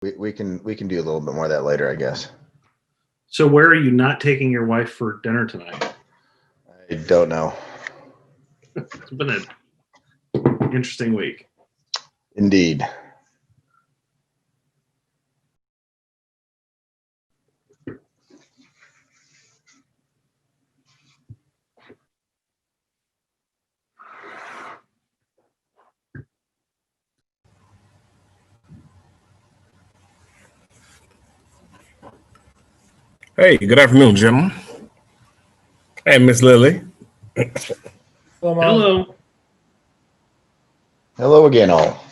We can do a little bit more of that later, I guess. So where are you not taking your wife for dinner tonight? I don't know. It's been an interesting week. Indeed. Hey, good afternoon, gentlemen. Hey, Miss Lily. Hello. Hello again, all.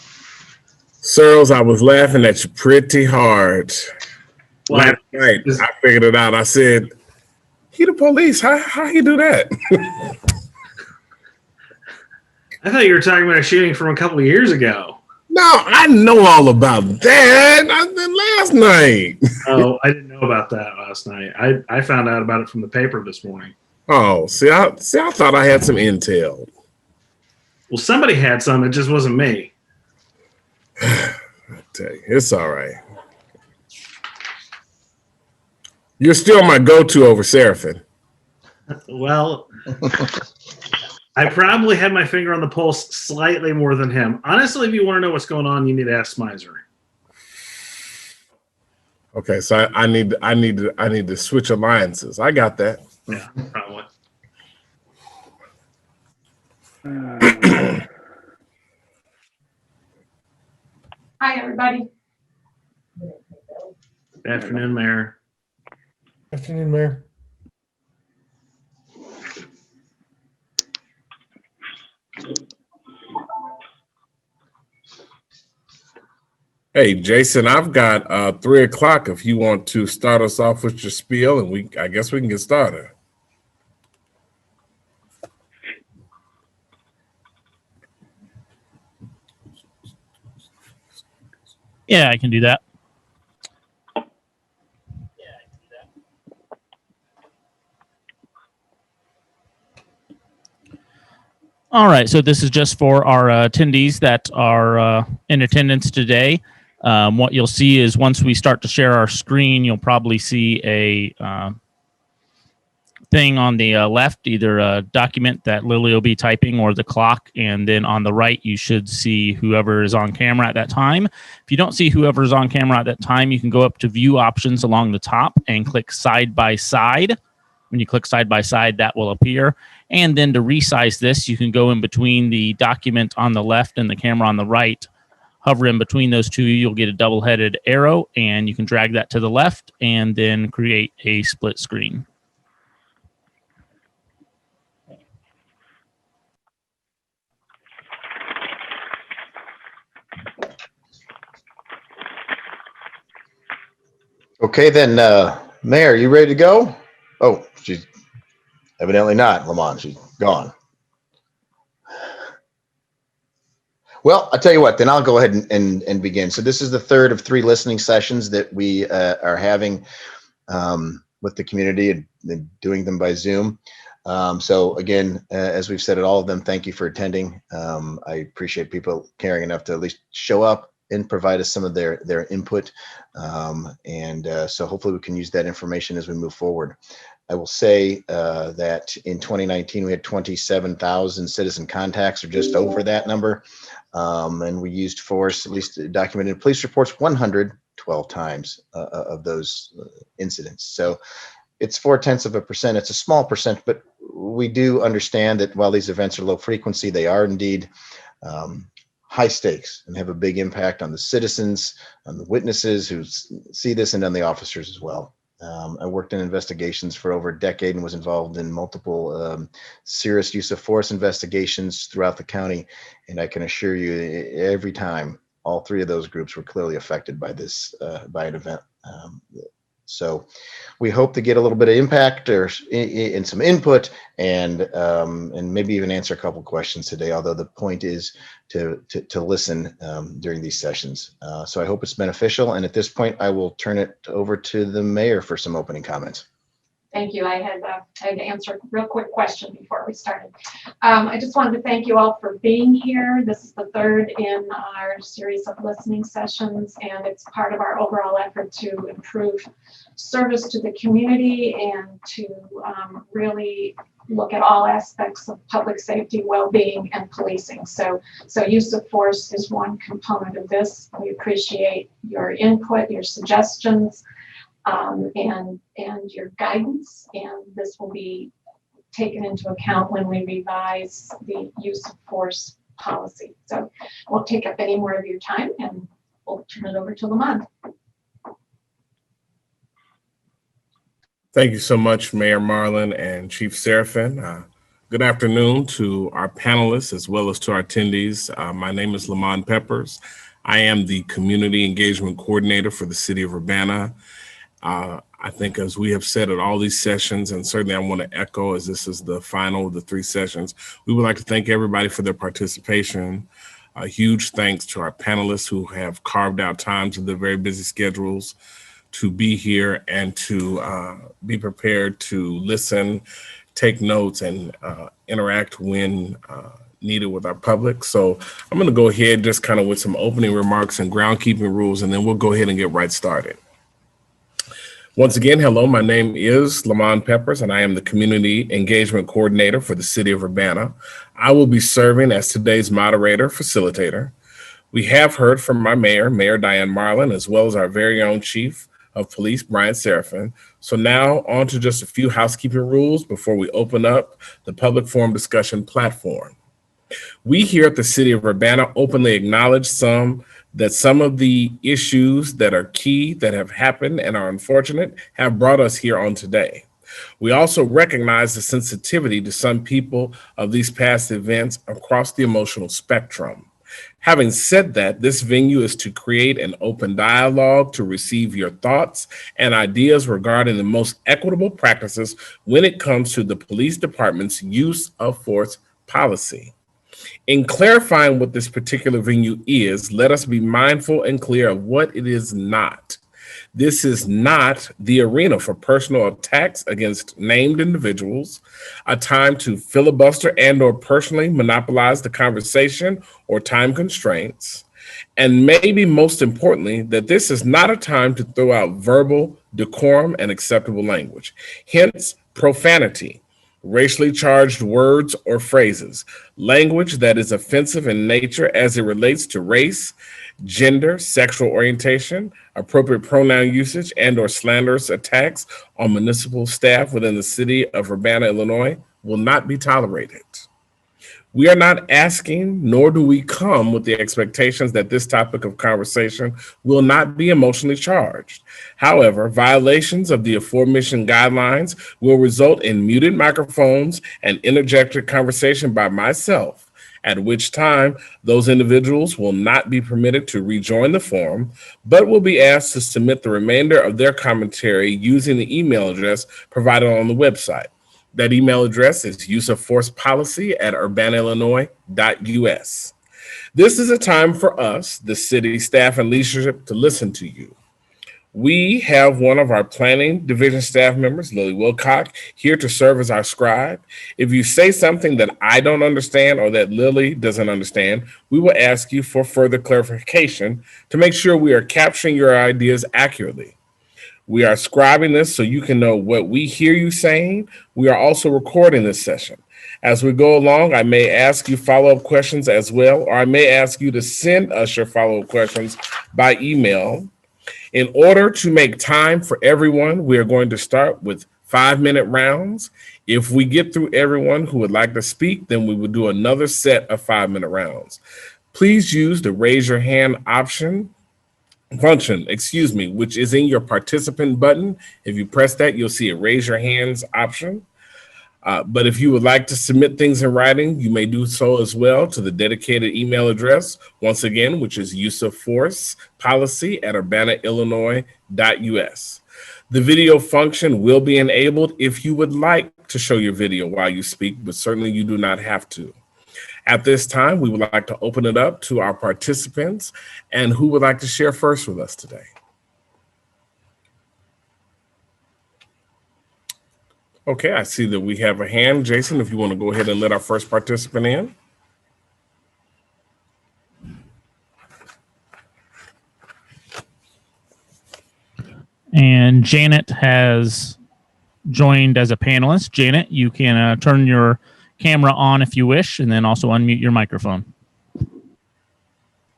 Searles, I was laughing at you pretty hard. Why? Last night, I figured it out. I said, he the police. How he do that? I thought you were talking about a shooting from a couple of years ago. No, I know all about that. I did last night. Oh, I didn't know about that last night. I found out about it from the paper this morning. Oh, see, I thought I had some intel. Well, somebody had some. It just wasn't me. I tell you, it's all right. You're still my go-to over Seraphin. Well, I probably had my finger on the pulse slightly more than him. Honestly, if you want to know what's going on, you need to ask Smizer. Okay, so I need to switch alliances. I got that. Yeah, probably. Hi, everybody. Good afternoon, Mayor. Afternoon, Mayor. Hey, Jason, I've got 3:00 if you want to start us off with your spiel, and I guess we can get started. Yeah, I can do that. All right, so this is just for our attendees that are in attendance today. What you'll see is once we start to share our screen, you'll probably see a thing on the left, either a document that Lily will be typing or the clock, and then on the right, you should see whoever is on camera at that time. If you don't see whoever is on camera at that time, you can go up to View Options along the top and click Side by Side. When you click Side by Side, that will appear. And then to resize this, you can go in between the document on the left and the camera on the right. Hover in between those two, you'll get a double-headed arrow, and you can drag that to the left and then create a split screen. Okay, then, Mayor, you ready to go? Oh, she's evidently not, Lamont. She's gone. Well, I'll tell you what, then I'll go ahead and begin. So this is the third of 3 listening sessions that we are having with the community and doing them by Zoom. So again, as we've said at all of them, thank you for attending. I appreciate people caring enough to at least show up and provide us some of their input. So hopefully we can use that information as we move forward. I will say that in 2019, we had 27,000 citizen contacts, or just over that number. And we used force, at least documented police reports, 112 times of those incidents. So it's 0.4%. It's a small percent, but we do understand that while these events are low frequency, they are indeed high stakes and have a big impact on the citizens, on the witnesses who see this, and on the officers as well. I worked in investigations for over a decade and was involved in multiple serious use of force investigations throughout the county. And I can assure you, every time, all 3 of those groups were clearly affected by this, by an event. So we hope to get a little bit of impact or in some input, and maybe even answer a couple questions today, although the point is to listen during these sessions. So I hope it's beneficial. And at this point, I will turn it over to the mayor for some opening comments. Thank you. I had to answer a real quick question before we started. I just wanted to thank you all for being here. This is the third in our series of listening sessions, and it's part of our overall effort to improve service to the community and to really look at all aspects of public safety, well-being, and policing. So use of force is one component of this. We appreciate your input, your suggestions, and your guidance, and this will be taken into account when we revise the use of force policy. So I won't take up any more of your time, and we'll turn it over to Lamont. Thank you so much, Mayor Marlin and Chief Seraphin. Good afternoon to our panelists as well as to our attendees. My name is Lamont Peppers. I am the Community Engagement Coordinator for the City of Urbana. I think, as we have said at all these sessions, and certainly I want to echo as this is the final of the 3 sessions, we would like to thank everybody for their participation. A huge thanks to our panelists who have carved out times of their very busy schedules to be here and to be prepared to listen, take notes, and interact when needed with our public. So I'm going to go ahead just kind of with some opening remarks and groundkeeping rules, and then we'll go ahead and get right started. Once again, hello, my name is Lamont Peppers, and I am the Community Engagement Coordinator for the City of Urbana. I will be serving as today's moderator, facilitator. We have heard from our mayor, Mayor Diane Marlin, as well as our very own Chief of Police, Brian Seraphin. So now on to just a few housekeeping rules before we open up the public forum discussion platform. We here at the City of Urbana openly acknowledge some of the issues that are key that have happened and are unfortunate have brought us here on today. We also recognize the sensitivity to some people of these past events across the emotional spectrum. Having said that, this venue is to create an open dialogue to receive your thoughts and ideas regarding the most equitable practices when it comes to the police department's use of force policy. In clarifying what this particular venue is, let us be mindful and clear of what it is not. This is not the arena for personal attacks against named individuals, a time to filibuster and or personally monopolize the conversation or time constraints. And maybe most importantly, that this is not a time to throw out verbal decorum and acceptable language. Hence, profanity, racially charged words or phrases, language that is offensive in nature as it relates to race, gender, sexual orientation, appropriate pronoun usage, and or slanderous attacks on municipal staff within the city of Urbana, Illinois will not be tolerated. We are not asking, nor do we come with the expectations that this topic of conversation will not be emotionally charged. However, violations of the aforementioned guidelines will result in muted microphones and interjected conversation by myself, at which time those individuals will not be permitted to rejoin the forum, but will be asked to submit the remainder of their commentary using the email address provided on the website. That email address is useofforcepolicy@urbanaillinois.us. This is a time for us, the city staff and leadership, to listen to you. We have one of our planning division staff members, Lily Wilcock, here to serve as our scribe. If you say something that I don't understand or that Lily doesn't understand, we will ask you for further clarification to make sure we are capturing your ideas accurately. We are scribing this so you can know what we hear you saying. We are also recording this session. As we go along, I may ask you follow-up questions as well, or I may ask you to send us your follow-up questions by email. In order to make time for everyone, we are going to start with 5-minute rounds. If we get through everyone who would like to speak, then we will do another set of 5-minute rounds. Please use the raise your hand function, which is in your participant button. If you press that, you'll see a raise your hands option. But if you would like to submit things in writing, you may do so as well to the dedicated email address, once again, which is useofforcepolicy@urbanaillinois.us. The video function will be enabled if you would like to show your video while you speak, but certainly you do not have to. At this time, we would like to open it up to our participants. And who would like to share first with us today? Okay, I see that we have a hand. Jason, if you want to go ahead and let our first participant in. And Janet has joined as a panelist. Janet, you can turn your camera on if you wish, and then also unmute your microphone.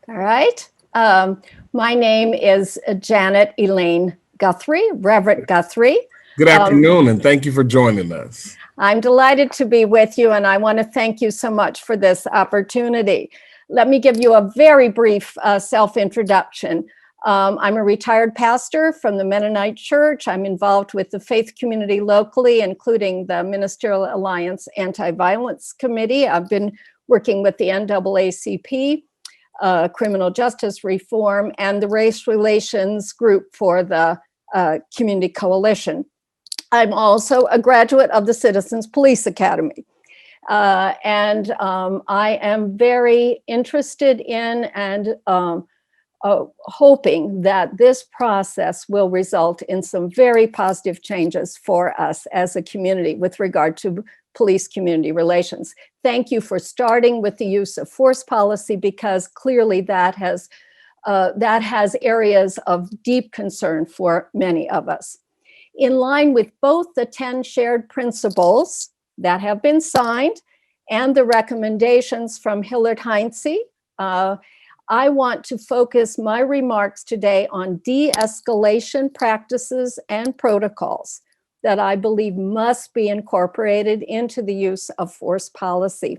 All right. My name is Janet Elaine Guthrie, Reverend Guthrie. Good afternoon, and thank you for joining us. I'm delighted to be with you, and I want to thank you so much for this opportunity. Let me give you a very brief self-introduction. I'm a retired pastor from the Mennonite Church. I'm involved with the faith community locally, including the Ministerial Alliance Anti-Violence Committee. I've been working with the NAACP, Criminal Justice Reform, and the Race Relations Group for the Community Coalition. I'm also a graduate of the Citizens Police Academy. And I am very interested in and hoping that this process will result in some very positive changes for us as a community with regard to police community relations. Thank you for starting with the use of force policy, because clearly that has areas of deep concern for many of us. In line with both the 10 shared principles that have been signed and the recommendations from Hillard Heinze, I want to focus my remarks today on de-escalation practices and protocols that I believe must be incorporated into the use of force policy.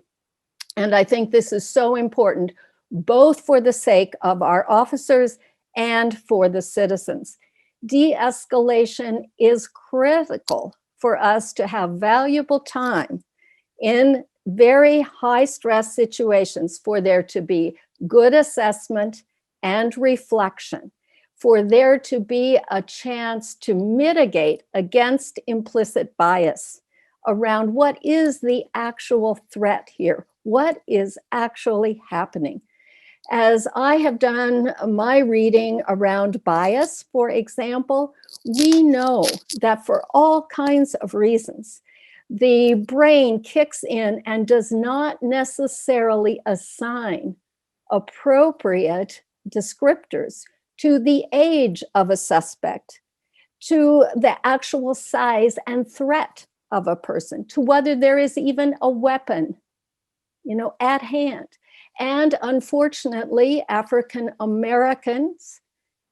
And I think this is so important, both for the sake of our officers and for the citizens. De-escalation is critical for us to have valuable time in very high stress situations, for there to be good assessment and reflection, for there to be a chance to mitigate against implicit bias around what is the actual threat here, what is actually happening. As I have done my reading around bias, for example, we know that for all kinds of reasons, the brain kicks in and does not necessarily assign appropriate descriptors to the age of a suspect, to the actual size and threat of a person, to whether there is even a weapon, at hand. And unfortunately, African Americans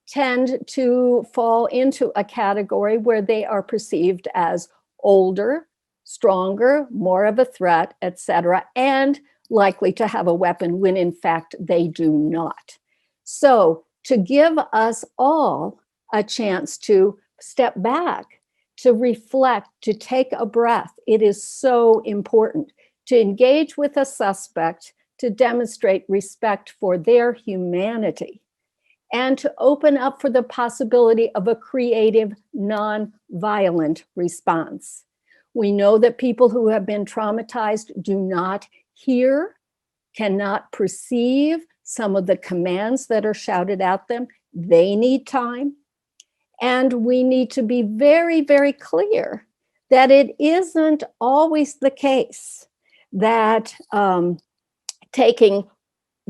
tend to fall into a category where they are perceived as older, stronger, more of a threat, etc., and likely to have a weapon when in fact they do not. So to give us all a chance to step back, to reflect, to take a breath, it is so important to engage with a suspect, to demonstrate respect for their humanity, and to open up for the possibility of a creative, non-violent response. We know that people who have been traumatized do not hear, cannot perceive some of the commands that are shouted at them. They need time. And we need to be very, very clear that it isn't always the case that taking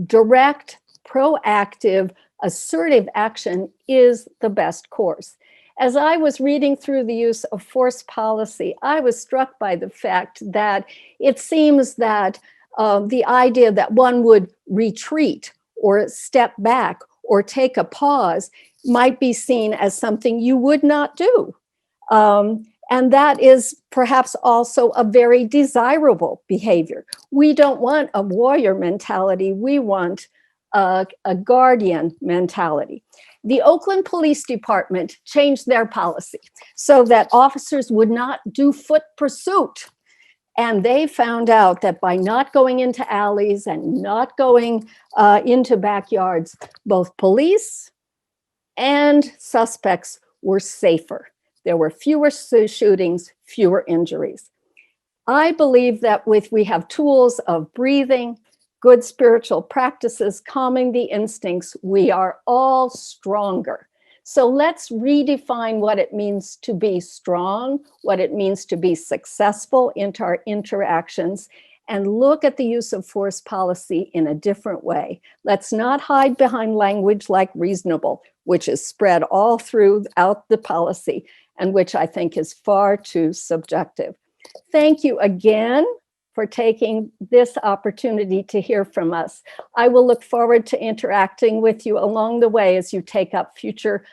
direct, proactive, assertive action is the best course. As I was reading through the use of force policy, I was struck by the fact that it seems that the idea that one would retreat or step back or take a pause might be seen as something you would not do. And that is perhaps also a very desirable behavior. We don't want a warrior mentality. We want a guardian mentality. The Oakland Police Department changed their policy so that officers would not do foot pursuit. And they found out that by not going into alleys and not going into backyards, both police and suspects were safer. There were fewer shootings, fewer injuries. I believe that we have tools of breathing, good spiritual practices, calming the instincts, we are all stronger. So let's redefine what it means to be strong, what it means to be successful in our interactions, and look at the use of force policy in a different way. Let's not hide behind language like reasonable, which is spread all throughout the policy and which I think is far too subjective. Thank you again for taking this opportunity to hear from us. I will look forward to interacting with you along the way as you take up future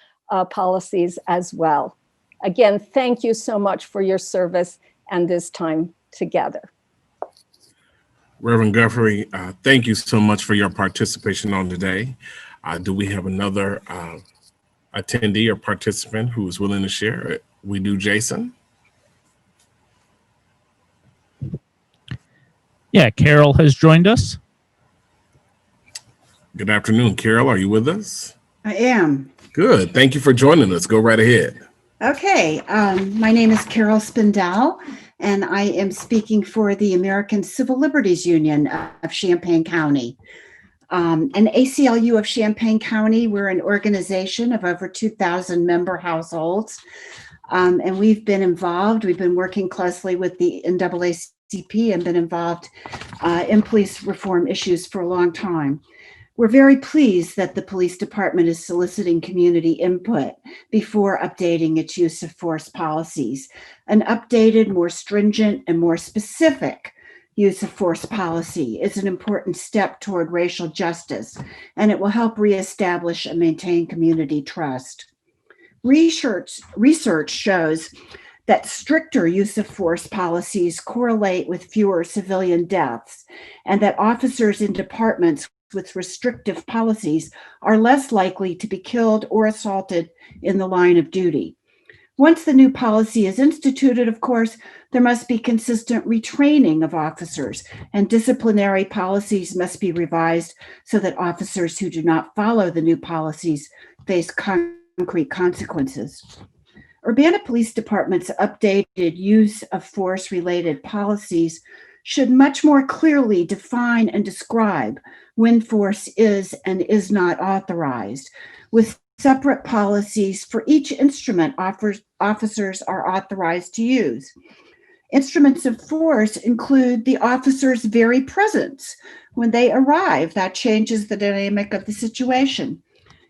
policies as well. Again, thank you so much for your service and this time together. Reverend Guthrie, thank you so much for your participation on today. Do we have another attendee or participant who is willing to share? We do, Jason. Yeah, Carol has joined us. Good afternoon, Carol. Are you with us? I am. Good. Thank you for joining us. Go right ahead. Okay. My name is Carol Spindell, and I am speaking for the American Civil Liberties Union of Champaign County. An ACLU of Champaign County, we're an organization of over 2,000 member households, and we've been involved. We've been working closely with the NAACP and been involved in police reform issues for a long time. We're very pleased that the police department is soliciting community input before updating its use of force policies. An updated, more stringent, and more specific use of force policy is an important step toward racial justice, and it will help reestablish and maintain community trust. Research shows that stricter use of force policies correlate with fewer civilian deaths, and that officers in departments with restrictive policies are less likely to be killed or assaulted in the line of duty. Once the new policy is instituted, of course, there must be consistent retraining of officers, and disciplinary policies must be revised so that officers who do not follow the new policies face concrete consequences. Urbana Police Department's updated use of force-related policies should much more clearly define and describe when force is and is not authorized, with separate policies for each instrument officers are authorized to use. Instruments of force include the officer's very presence. When they arrive, that changes the dynamic of the situation.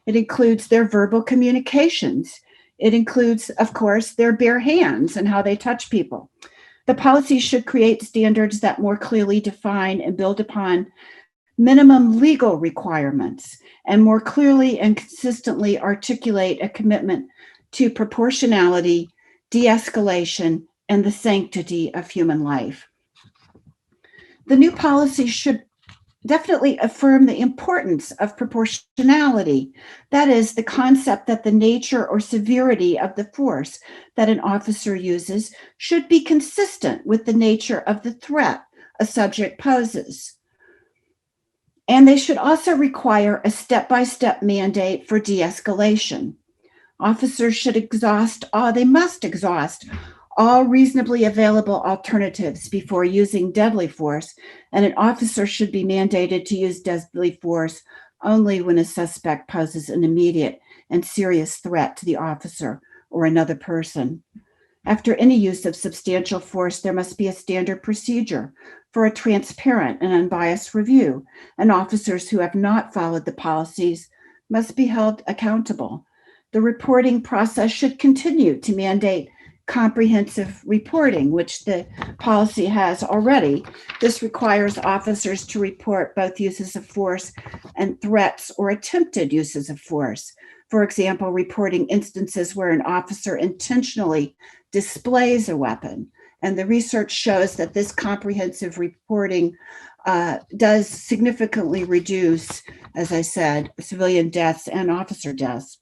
It includes their verbal communications. It includes, of course, their bare hands and how they touch people. The policy should create standards that more clearly define and build upon minimum legal requirements and more clearly and consistently articulate a commitment to proportionality, de-escalation, and the sanctity of human life. The new policy should definitely affirm the importance of proportionality. That is, the concept that the nature or severity of the force that an officer uses should be consistent with the nature of the threat a subject poses. And they should also require a step-by-step mandate for de-escalation. Officers should must exhaust all reasonably available alternatives before using deadly force, and an officer should be mandated to use deadly force only when a suspect poses an immediate and serious threat to the officer or another person. After any use of substantial force, there must be a standard procedure for a transparent and unbiased review, and officers who have not followed the policies must be held accountable. The reporting process should continue to mandate comprehensive reporting, which the policy has already. This requires officers to report both uses of force and threats or attempted uses of force. For example, reporting instances where an officer intentionally displays a weapon. And the research shows that this comprehensive reporting does significantly reduce, as I said, civilian deaths and officer deaths.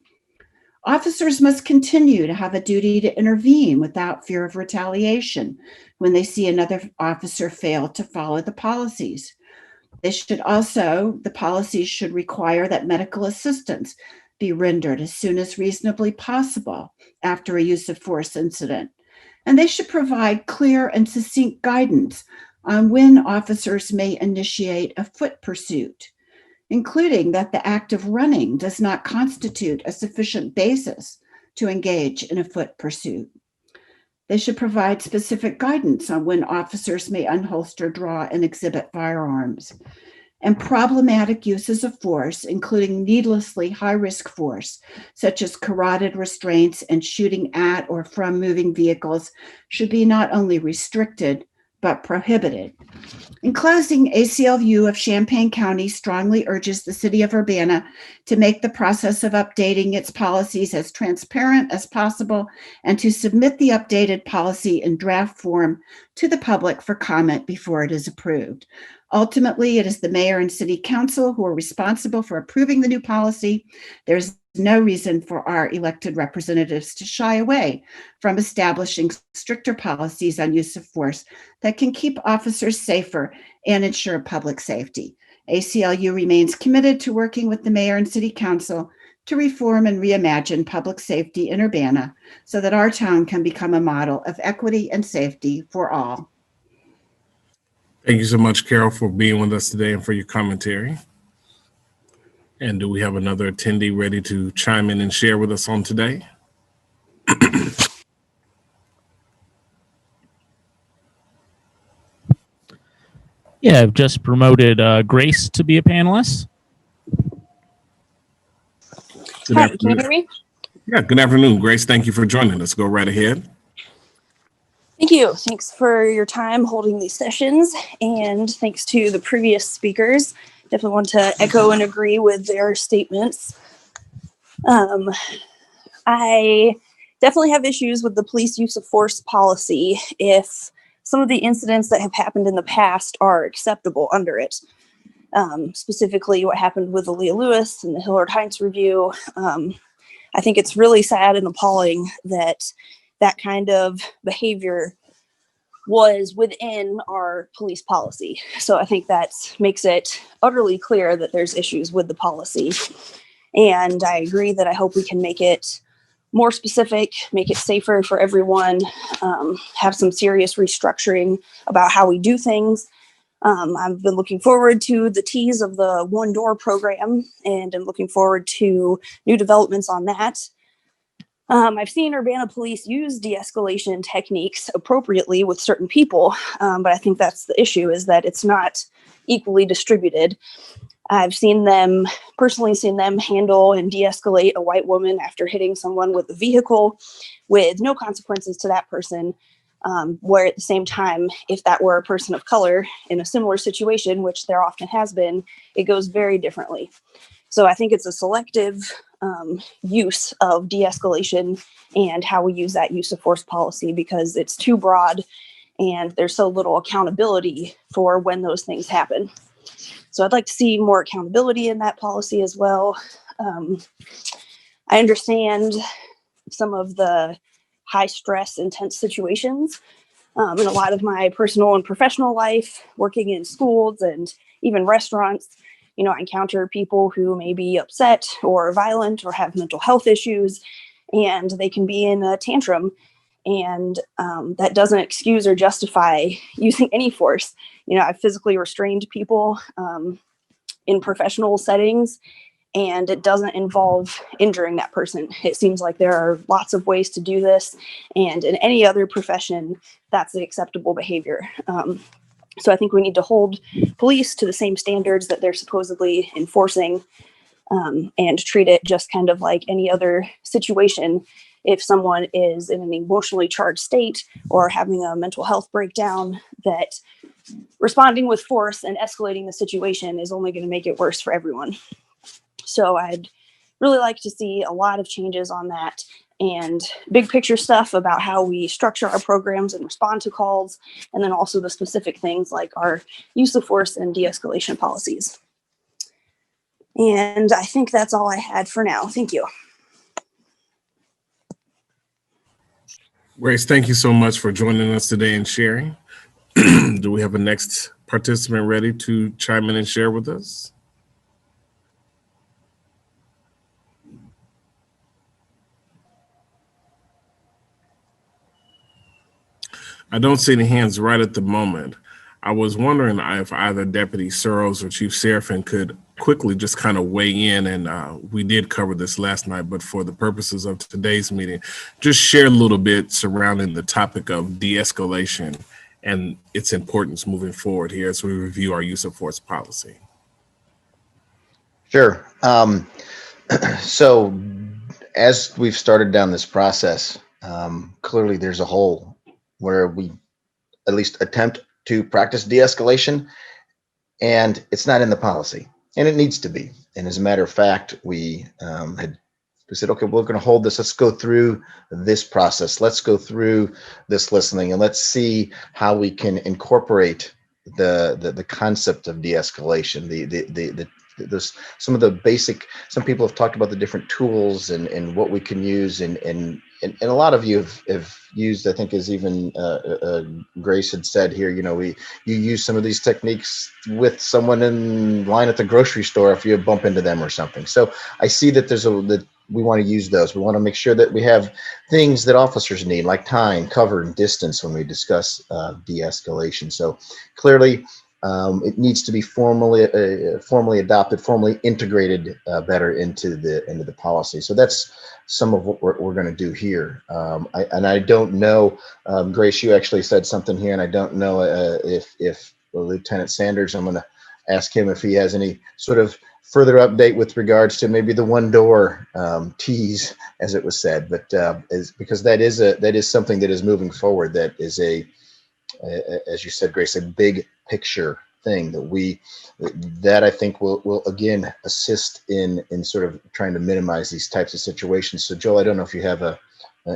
Officers must continue to have a duty to intervene without fear of retaliation when they see another officer fail to follow the policies. The policies should require that medical assistance be rendered as soon as reasonably possible after a use of force incident. And they should provide clear and succinct guidance on when officers may initiate a foot pursuit. including that the act of running does not constitute a sufficient basis to engage in a foot pursuit. They should provide specific guidance on when officers may unholster, draw, and exhibit firearms. And problematic uses of force, including needlessly high-risk force, such as carotid restraints and shooting at or from moving vehicles, should be not only restricted, but prohibited. In closing, ACLU of Champaign County strongly urges the City of Urbana to make the process of updating its policies as transparent as possible and to submit the updated policy in draft form to the public for comment before it is approved. Ultimately, it is the mayor and city council who are responsible for approving the new policy. There's no reason for our elected representatives to shy away from establishing stricter policies on use of force that can keep officers safer and ensure public safety. ACLU remains committed to working with the mayor and city council to reform and reimagine public safety in Urbana so that our town can become a model of equity and safety for all. Thank you so much, Carol, for being with us today and for your commentary. And do we have another attendee ready to chime in and share with us on today? Yeah, I've just promoted Grace to be a panelist. Good Hi, afternoon. can you hear me? Yeah, good afternoon, Grace. Thank you for joining us. Go right ahead. Thank you. Thanks for your time holding these sessions, and thanks to the previous speakers. Definitely want to echo and agree with their statements. I definitely have issues with the police use of force policy if some of the incidents that have happened in the past are acceptable under it. Specifically what happened with Aaliyah Lewis and the Hillard Heinz review. I think it's really sad and appalling that that kind of behavior was within our police policy. So I think that makes it utterly clear that there's issues with the policy. And I agree that I hope we can make it more specific, make it safer for everyone, have some serious restructuring about how we do things. I've been looking forward to the tease of the one door program, and I'm looking forward to new developments on that. I've seen Urbana police use de-escalation techniques appropriately with certain people, but I think that's the issue, is that it's not equally distributed. I've personally seen them handle and de-escalate a white woman after hitting someone with a vehicle with no consequences to that person. Where at the same time, if that were a person of color in a similar situation, which there often has been, it goes very differently. So I think it's a selective use of de-escalation and how we use that use of force policy, because it's too broad and there's so little accountability for when those things happen. So I'd like to see more accountability in that policy as well. I understand some of the high stress, intense situations in a lot of my personal and professional life, working in schools and even restaurants. You know, I encounter people who may be upset or violent or have mental health issues, and they can be in a tantrum. And that doesn't excuse or justify using any force. You know, I've physically restrained people in professional settings, and it doesn't involve injuring that person. It seems like there are lots of ways to do this, and in any other profession, that's the acceptable behavior. So I think we need to hold police to the same standards that they're supposedly enforcing, and treat it just kind of like any other situation. If someone is in an emotionally charged state or having a mental health breakdown, that responding with force and escalating the situation is only going to make it worse for everyone. So I'd really like to see a lot of changes on that, and big picture stuff about how we structure our programs and respond to calls, and then also the specific things like our use of force and de-escalation policies. And I think that's all I had for now. Thank you. Grace, thank you so much for joining us today and sharing. Do we have a next participant ready to chime in and share with us? I don't see any hands right at the moment. I was wondering if either Deputy Searles or Chief Seraphin could quickly just kind of weigh in, and we did cover this last night, but for the purposes of today's meeting, just share a little bit surrounding the topic of de-escalation and its importance moving forward here as we review our use of force policy. Sure. So as we've started down this process, clearly there's a hole where we at least attempt to practice de-escalation, and it's not in the policy, and it needs to be. And as a matter of fact, we said, okay, we're going to hold this. Let's go through this process. Let's go through this listening, and let's see how we can incorporate the concept of de-escalation. There's some of the basic. Some people have talked about the different tools and what we can use, and a lot of you have used, I think, as even Grace had said here, you use some of these techniques with someone in line at the grocery store if you bump into them or something. So I see that that we want to use those. We want to make sure that we have things that officers need, like time, cover, and distance when we discuss de-escalation. So clearly, it needs to be formally adopted, formally integrated better into the policy. So that's some of what we're going to do here. I don't know, Grace, you actually said something here, and I don't know if Lieutenant Sanders, I'm going to ask him if he has any sort of further update with regards to maybe the one door tease, as it was said, but because that is something that is moving forward. That is as you said, Grace, a big picture thing that I think will again assist in sort of trying to minimize these types of situations. So Joel, I don't know if you have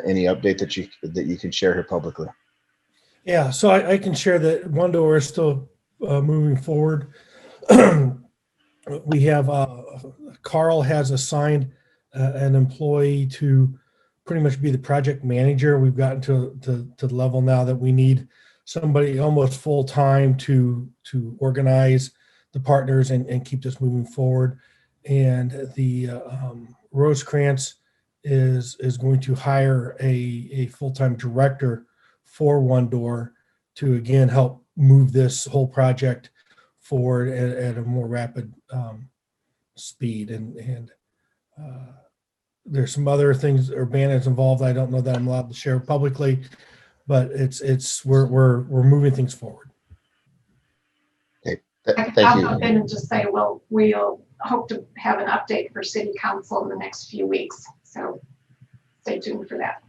any update that you can share here publicly. Yeah, so I can share that one door is still moving forward. We have Carl has assigned an employee to pretty much be the project manager. We've gotten to the level now that we need somebody almost full time to organize the partners and keep this moving forward. And the Rosecrans is going to hire a full-time director for One Door to again help move this whole project forward at a more rapid speed. And there's some other things Urbana is involved. I don't know that I'm allowed to share publicly, but we're moving things forward. Okay, I'll thank you. jump in and just say, well, we'll hope to have an update for City Council in the next few weeks. So stay tuned for that.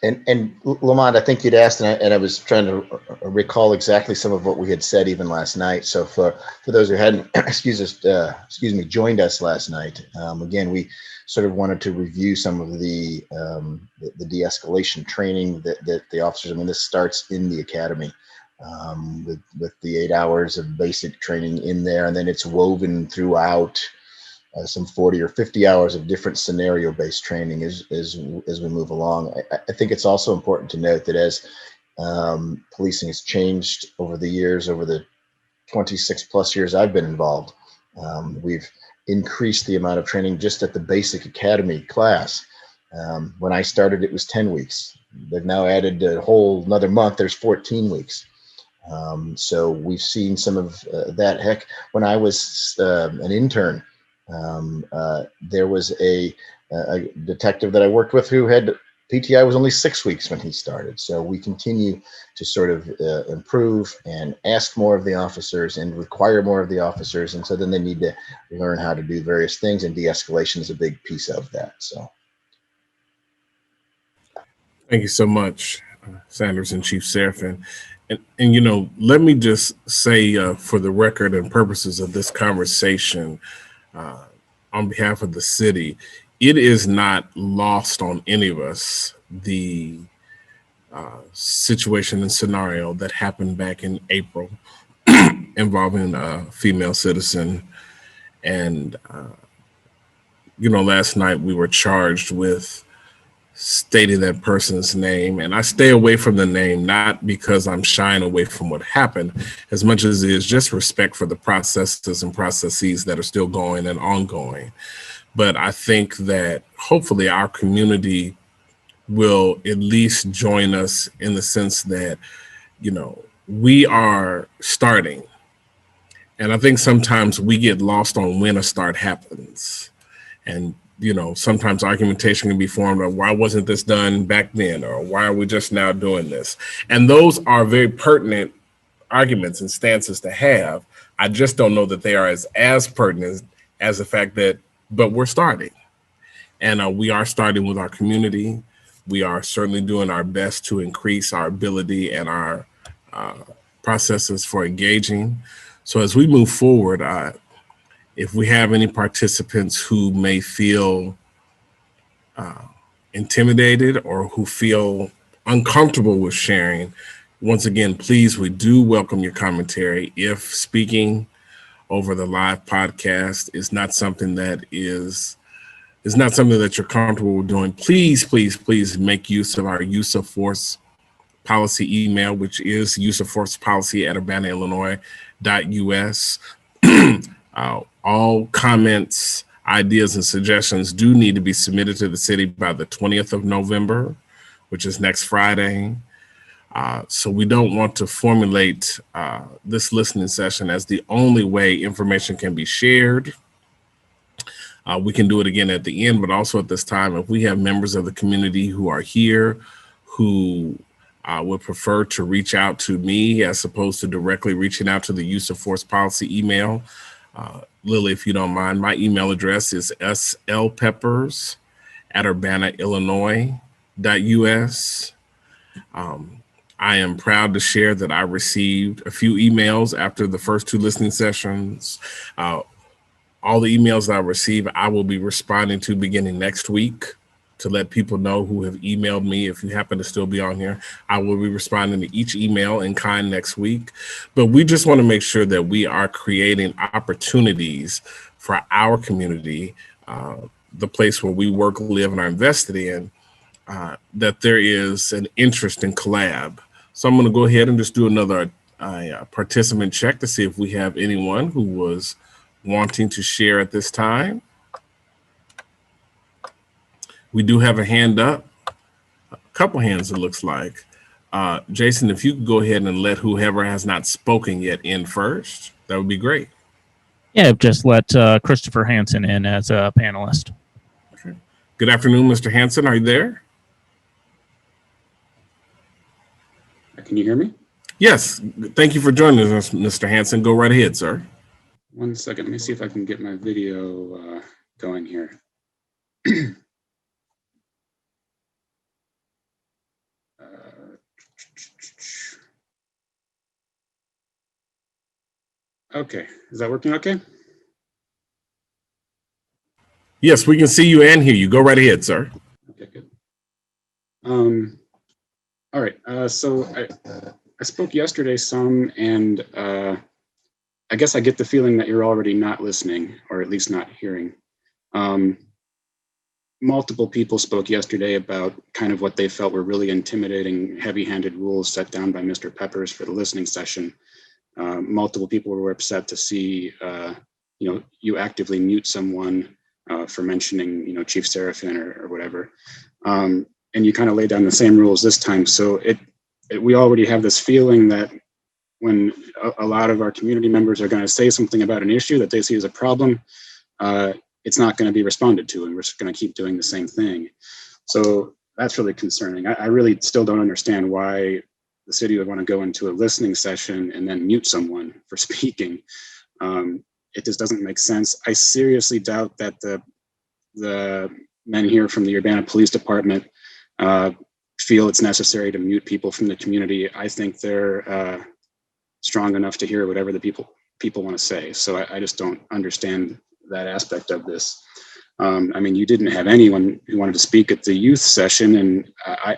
And Lamont, I think you'd asked, and I was trying to recall exactly some of what we had said even last night. So for those who hadn't, joined us last night, again, we sort of wanted to review some of the de-escalation training that the officers. I mean, this starts in the academy with the 8 hours of basic training in there, and then it's woven throughout. Some 40 or 50 hours of different scenario-based training as we move along. I think it's also important to note that as policing has changed over the years, over the 26 plus years I've been involved, we've increased the amount of training just at the basic academy class. When I started, it was 10 weeks. They've now added a whole another month. There's 14 weeks. So we've seen some of that. Heck, when I was an intern, there was a detective that I worked with who had PTI was only 6 weeks when he started. So we continue to sort of improve and ask more of the officers and require more of the officers. And so then they need to learn how to do various things, and de-escalation is a big piece of that. So. Thank you so much, Sanders and Chief Seraphin. And let me just say for the record and purposes of this conversation, on behalf of the city, it is not lost on any of us the situation and scenario that happened back in April involving a female citizen. And, last night we were charged with stating that person's name. And I stay away from the name, not because I'm shying away from what happened, as much as it is just respect for the processes and processes that are still going and ongoing. But I think that hopefully our community will at least join us in the sense that, we are starting. And I think sometimes we get lost on when a start happens. And, sometimes argumentation can be formed of why wasn't this done back then? Or why are we just now doing this? And those are very pertinent arguments and stances to have. I just don't know that they are as pertinent as the fact that, but we're starting. And we are starting with our community. We are certainly doing our best to increase our ability and our processes for engaging. So as we move forward, if we have any participants who may feel intimidated or who feel uncomfortable with sharing, once again, please, we do welcome your commentary. If speaking over the live podcast is not something that you're comfortable with doing, please, please, please make use of our use of force policy email, which is useofforcepolicy@urbanaillinois.us. All comments, ideas, and suggestions do need to be submitted to the city by the 20th of November, which is next Friday. So we don't want to formulate this listening session as the only way information can be shared. We can do it again at the end, but also at this time, if we have members of the community who are here who would prefer to reach out to me as opposed to directly reaching out to the use of force policy email. Lily, if you don't mind, my email address is slpeppers@urbanaillinois.us. I am proud to share that I received a few emails after the first two listening sessions. All the emails that I received, I will be responding to beginning next week to let people know who have emailed me. If you happen to still be on here, I will be responding to each email in kind next week. But we just want to make sure that we are creating opportunities for our community, the place where we work, live, and are invested in, that there is an interest in collab. So I'm going to go ahead and just do another participant check to see if we have anyone who was wanting to share at this time. We do have a hand up, a couple hands it looks like. Jason, if you could go ahead and let whoever has not spoken yet in first, that would be great. Yeah, just let Christopher Hansen in as a panelist. Okay. Good afternoon, Mr. Hansen. Are you there? Can you hear me? Yes. Thank you for joining us, Mr. Hansen. Go right ahead, sir. 1 second. Let me see if I can get my video going here. Okay. Is that working okay? Yes, we can see you and hear you. Go right ahead, sir. Okay, good. All right. So I spoke yesterday some, and I guess I get the feeling that you're already not listening, or at least not hearing. Multiple people spoke yesterday about kind of what they felt were really intimidating, heavy-handed rules set down by Mr. Peppers for the listening session. Multiple people were upset to see, you actively mute someone for mentioning, Chief Seraphin or whatever. And you kind of lay down the same rules this time. So we already have this feeling that when a lot of our community members are going to say something about an issue that they see as a problem, it's not going to be responded to, and we're just going to keep doing the same thing. So that's really concerning. I really still don't understand why the city would want to go into a listening session and then mute someone for speaking. It just doesn't make sense. I seriously doubt that the men here from the Urbana Police Department feel it's necessary to mute people from the community. I think they're strong enough to hear whatever the people want to say. So I just don't understand that aspect of this. I mean, you didn't have anyone who wanted to speak at the youth session, and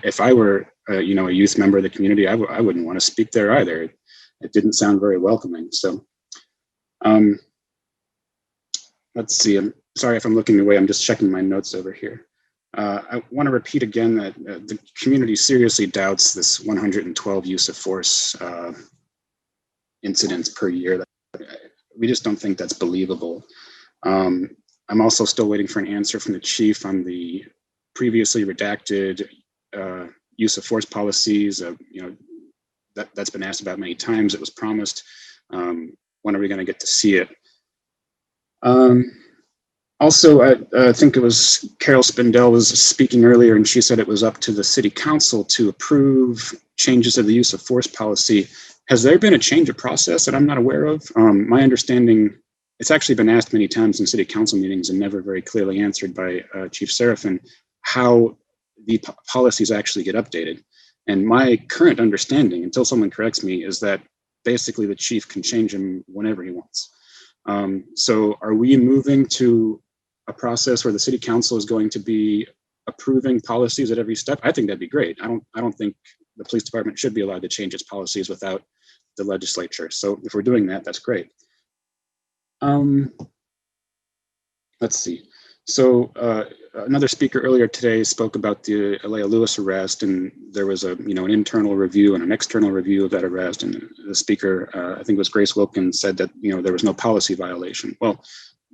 if I were a youth member of the community, I wouldn't want to speak there either. It didn't sound very welcoming. So let's see. I'm sorry if I'm looking away. I'm just checking my notes over here. I want to repeat again that the community seriously doubts this 112 use of force incidents per year. We just don't think that's believable. I'm also still waiting for an answer from the chief on the previously redacted use of force policies, that's been asked about many times. It was promised. When are we going to get to see it? Also, I think it was Carol Spindell was speaking earlier, and she said it was up to the city council to approve changes of the use of force policy. Has there been a change of process that I'm not aware of? My understanding, it's actually been asked many times in city council meetings and never very clearly answered by Chief Serafin, how the policies actually get updated. And my current understanding, until someone corrects me, is that basically the chief can change them whenever he wants. So are we moving to a process where the city council is going to be approving policies at every step? I think that'd be great. I don't think the police department should be allowed to change its policies without the legislature. So if we're doing that, that's great. Let's see. So another speaker earlier today spoke about the Alea Lewis arrest, and there was an internal review and an external review of that arrest. And the speaker, I think it was Grace Wilkins, said that there was no policy violation. Well,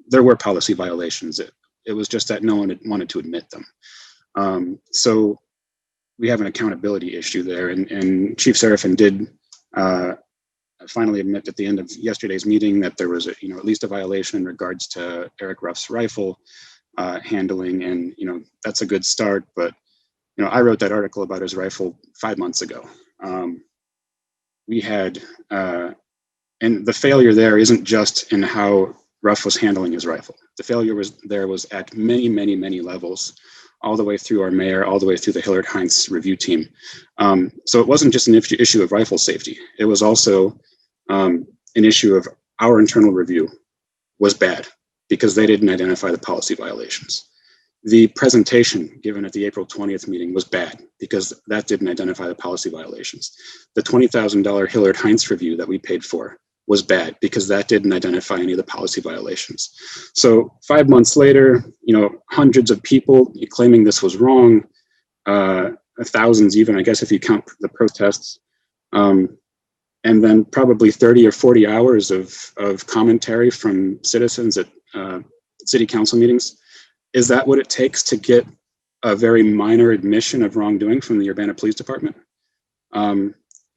there were policy violations. It was just that no one wanted to admit them. So we have an accountability issue there, and Chief Serafin did finally admit at the end of yesterday's meeting that there was at least a violation in regards to Eric Ruff's rifle handling, and that's a good start. But I wrote that article about his rifle 5 months ago. We had, and the failure there isn't just in how Ruff was handling his rifle. The failure was at many, many, many levels, all the way through our mayor, all the way through the Hillard Heinz review team. So it wasn't just an issue of rifle safety. It was also an issue of our internal review was bad because they didn't identify the policy violations. The presentation given at the April 20th meeting was bad because that didn't identify the policy violations. The $20,000 Hillard Heinz review that we paid for was bad because that didn't identify any of the policy violations. So 5 months later, hundreds of people claiming this was wrong, thousands even, I guess, if you count the protests, and then probably 30 or 40 hours of commentary from citizens at city council meetings. Is that what it takes to get a very minor admission of wrongdoing from the Urbana Police Department?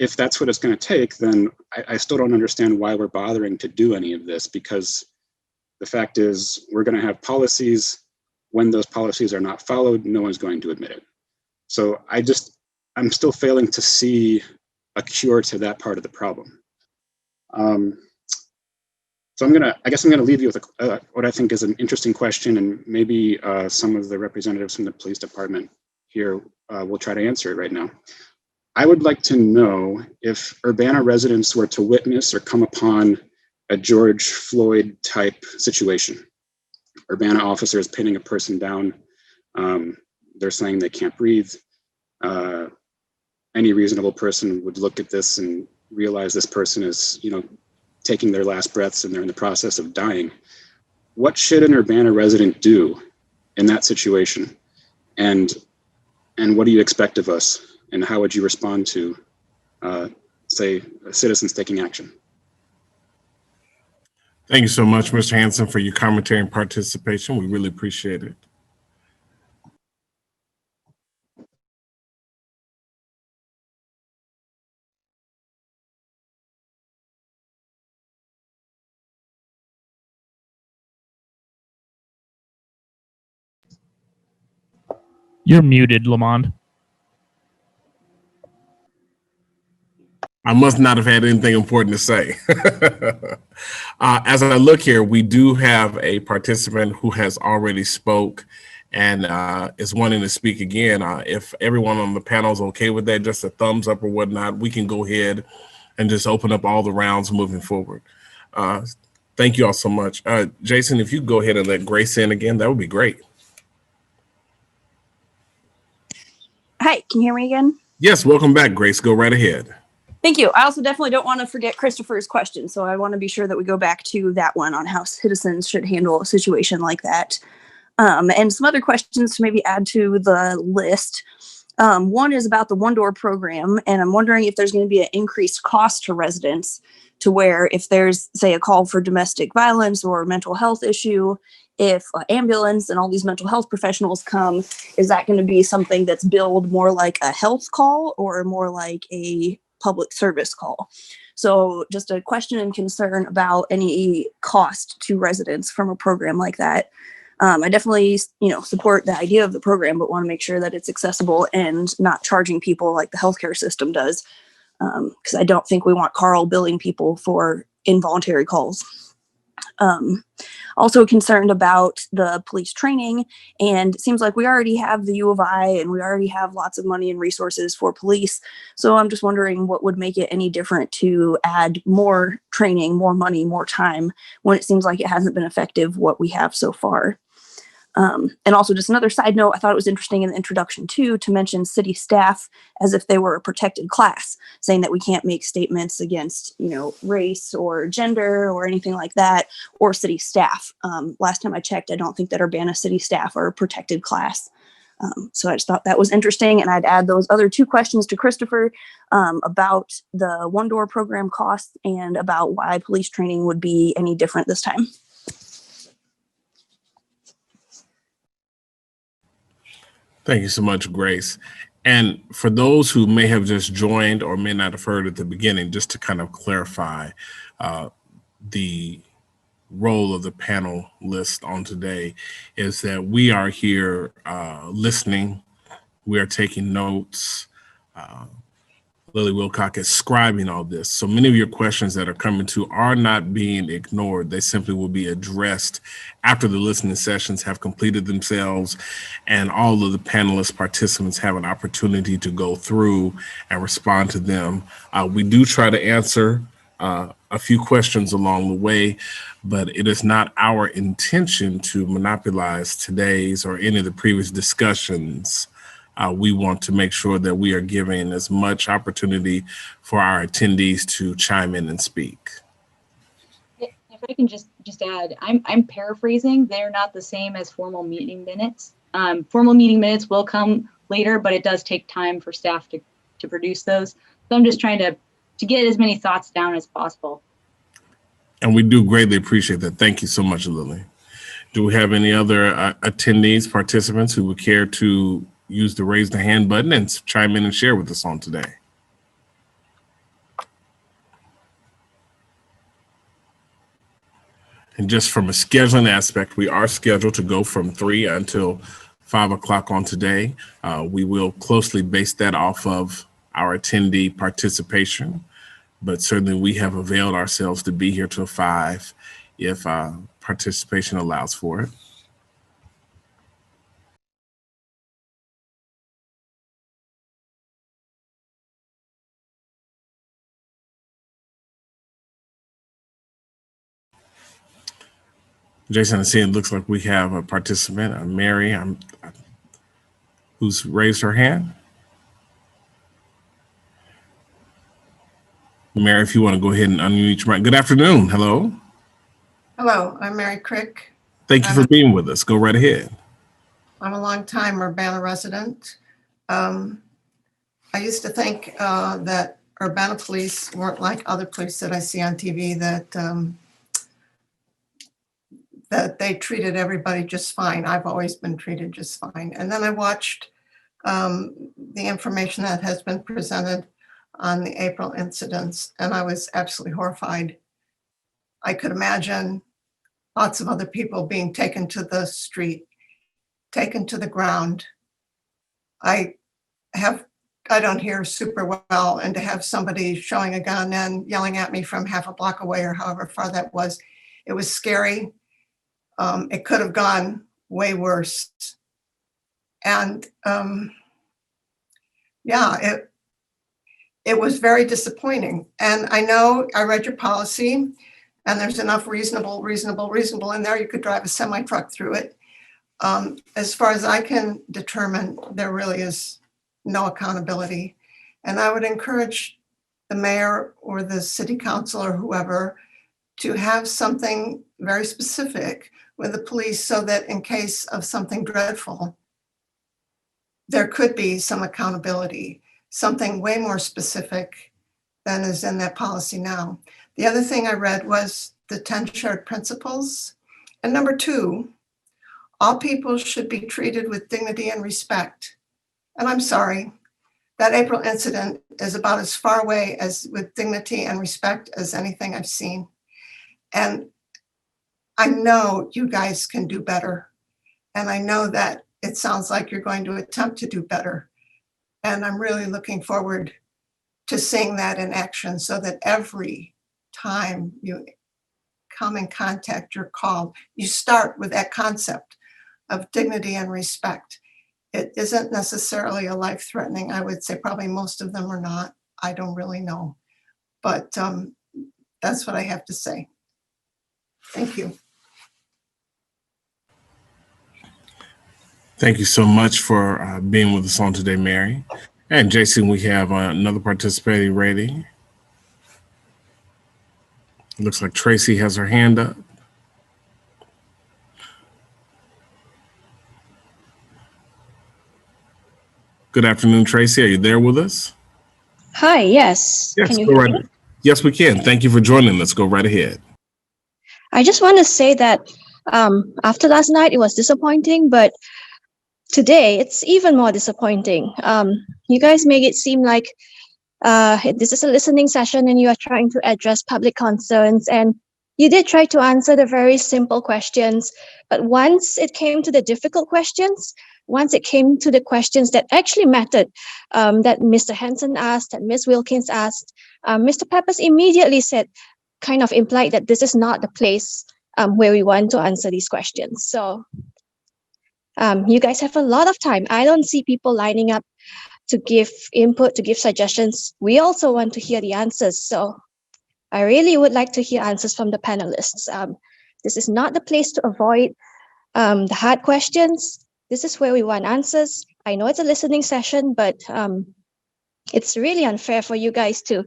If that's what it's going to take, then I still don't understand why we're bothering to do any of this, because the fact is we're going to have policies. When those policies are not followed, no one's going to admit it. So I'm still failing to see a cure to that part of the problem. So I guess I'm gonna leave you with what I think is an interesting question, and maybe some of the representatives from the police department here will try to answer it right now. I would like to know if Urbana residents were to witness or come upon a George Floyd type situation. Urbana officers pinning a person down. They're saying they can't breathe. Any reasonable person would look at this and realize this person is, taking their last breaths and they're in the process of dying. What should an Urbana resident do in that situation? And what do you expect of us? And how would you respond to, say, citizens taking action? Thank you so much, Mr. Hanson, for your commentary and participation. We really appreciate it. You're muted, Lamond. I must not have had anything important to say. As I look here, we do have a participant who has already spoke and is wanting to speak again. If everyone on the panel is okay with that, just a thumbs up or whatnot, we can go ahead and just open up all the rounds moving forward. Thank you all so much. Jason, if you go ahead and let Grace in again, that would be great. Hi, can you hear me again? Yes, welcome back, Grace. Go right ahead. Thank you. I also definitely don't want to forget Christopher's question, so I want to be sure that we go back to that one on how citizens should handle a situation like that. And some other questions to maybe add to the list. One is about the one door program, and I'm wondering if there's going to be an increased cost to residents to where if there's, say, a call for domestic violence or mental health issue, if an ambulance and all these mental health professionals come, is that going to be something that's billed more like a health call or more like a public service call? So just a question and concern about any cost to residents from a program like that. I definitely, support the idea of the program, but want to make sure that it's accessible and not charging people like the healthcare system does. Because I don't think we want Carl billing people for involuntary calls. Also concerned about the police training, and it seems like we already have the U of I and we already have lots of money and resources for police. So I'm just wondering what would make it any different to add more training, more money, more time when it seems like it hasn't been effective what we have so far. And also just another side note, I thought it was interesting in the introduction too, to mention city staff as if they were a protected class, saying that we can't make statements against, race or gender or anything like that, or city staff. Last time I checked, I don't think that Urbana city staff are a protected class. So I just thought that was interesting. And I'd add those other two questions to Christopher about the one door program costs and about why police training would be any different this time. Thank you so much, Grace. And for those who may have just joined or may not have heard at the beginning, just to kind of clarify the role of the panel list on today is that we are here listening. We are taking notes. Lily Wilcock is scribing all this. So many of your questions that are coming to are not being ignored. They simply will be addressed after the listening sessions have completed themselves and all of the panelist participants have an opportunity to go through and respond to them. We do try to answer a few questions along the way, but it is not our intention to monopolize today's or any of the previous discussions. We want to make sure that we are giving as much opportunity for our attendees to chime in and speak. If I can just add, I'm paraphrasing. They're not the same as formal meeting minutes. Formal meeting minutes will come later, but it does take time for staff to produce those. So I'm just trying to get as many thoughts down as possible. And we do greatly appreciate that. Thank you so much, Lily. Do we have any other attendees, participants who would care to use the raise the hand button and chime in and share with us on today? And just from a scheduling aspect, we are scheduled to go from 3 until 5 o'clock on today. We will closely base that off of our attendee participation, but certainly we have availed ourselves to be here till 5 if participation allows for it. Jason, I see it looks like we have a participant, Mary, who's raised her hand. Mary, if you want to go ahead and unmute your mic. Good afternoon. Hello. Hello, I'm Mary Crick. Thank you for being with us. Go right ahead. I'm a longtime Urbana resident. I used to think that Urbana police weren't like other police that I see on TV, that they treated everybody just fine. I've always been treated just fine. And then I watched the information that has been presented on the April incidents, and I was absolutely horrified. I could imagine lots of other people being taken to the street, taken to the ground. I don't hear super well, and to have somebody showing a gun and yelling at me from half a block away or however far that was, it was scary. It could have gone way worse. And yeah, it was very disappointing. And I know I read your policy, and there's enough reasonable in there. You could drive a semi truck through it. As far as I can determine, there really is no accountability. And I would encourage the mayor or the city council or whoever to have something very specific with the police so that in case of something dreadful, there could be some accountability, something way more specific than is in that policy now. The other thing I read was the 10 shared principles. And number 2, all people should be treated with dignity and respect. And I'm sorry, that April incident is about as far away as with dignity and respect as anything I've seen. And I know you guys can do better. And I know that it sounds like you're going to attempt to do better. And I'm really looking forward to seeing that in action, so that every time you come in contact, you're called, you start with that concept of dignity and respect. It isn't necessarily a life-threatening. I would say probably most of them are not. I don't really know. But that's what I have to say. Thank you. Thank you so much for being with us on today, Mary. And Jason, we have another participating rating. Looks like Tracy has her hand up. Good afternoon, Tracy. Are you there with us? Hi, yes. Yes, Can you go hear right me? ahead. Yes, we can. Thank you for joining us. Go right ahead. I just want to say that after last night, it was disappointing, but today it's even more disappointing. You guys make it seem like this is a listening session and you are trying to address public concerns. And you did try to answer the very simple questions. But once it came to the difficult questions, once it came to the questions that actually mattered, that Mr. Hansen asked, that Ms. Wilkins asked, Mr. Peppers immediately said, kind of implied that this is not the place where we want to answer these questions. So you guys have a lot of time. I don't see people lining up to give input, to give suggestions. We also want to hear the answers. So I really would like to hear answers from the panelists. This is not the place to avoid the hard questions. This is where we want answers. I know it's a listening session, but it's really unfair for you guys to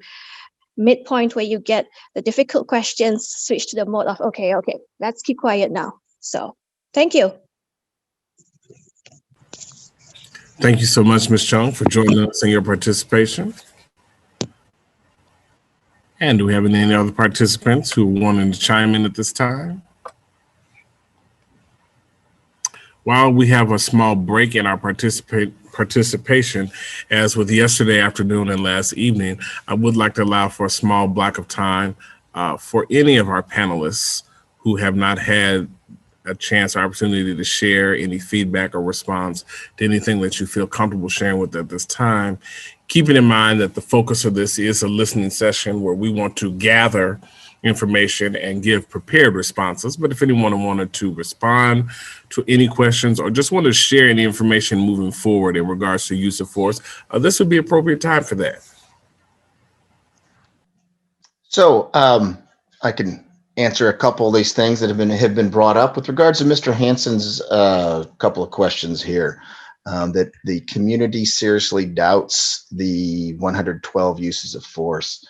midpoint where you get the difficult questions, switch to the mode of, okay, let's keep quiet now. So thank you. Thank you so much, Ms. Chung, for joining us and your participation. And do we have any other participants who wanted to chime in at this time? While we have a small break in our participation, as with yesterday afternoon and last evening, I would like to allow for a small block of time for any of our panelists who have not had a chance or opportunity to share any feedback or response to anything that you feel comfortable sharing with at this time. Keeping in mind that the focus of this is a listening session where we want to gather information and give prepared responses. But if anyone wanted to respond to any questions or just want to share any information moving forward in regards to use of force, this would be appropriate time for that. So I can answer a couple of these things that have been brought up with regards to Mr. Hansen's couple of questions here. That the community seriously doubts the 112 uses of force.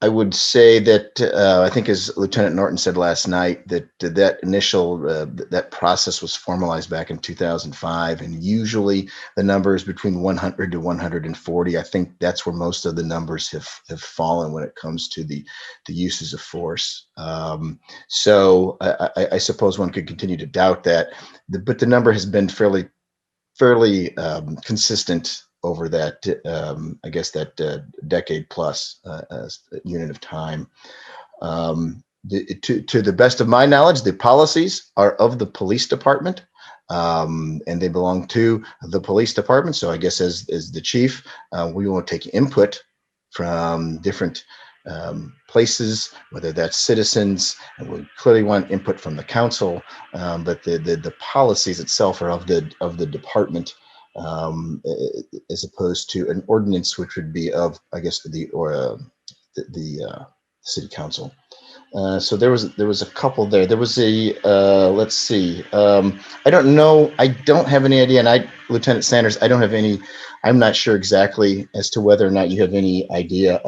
I would say that I think, as Lieutenant Norton said last night, that that initial that process was formalized back in 2005, and usually the number is between 100 to 140. I think that's where most of the numbers have fallen when it comes to the uses of force. So I suppose one could continue to doubt that, but the number has been fairly consistent over that, I guess, that decade plus unit of time. To the best of my knowledge, the policies are of the police department, and they belong to the police department. So I guess as the chief, we will take input from different places, whether that's citizens, and we clearly want input from the council, but the policies itself are of the department, as opposed to an ordinance, which would be of, I guess, the city council. So there was a couple there. There was a let's see. I don't know. I don't have any idea. And Lieutenant Sanders, I don't have any. I'm not sure exactly as to whether or not you have any idea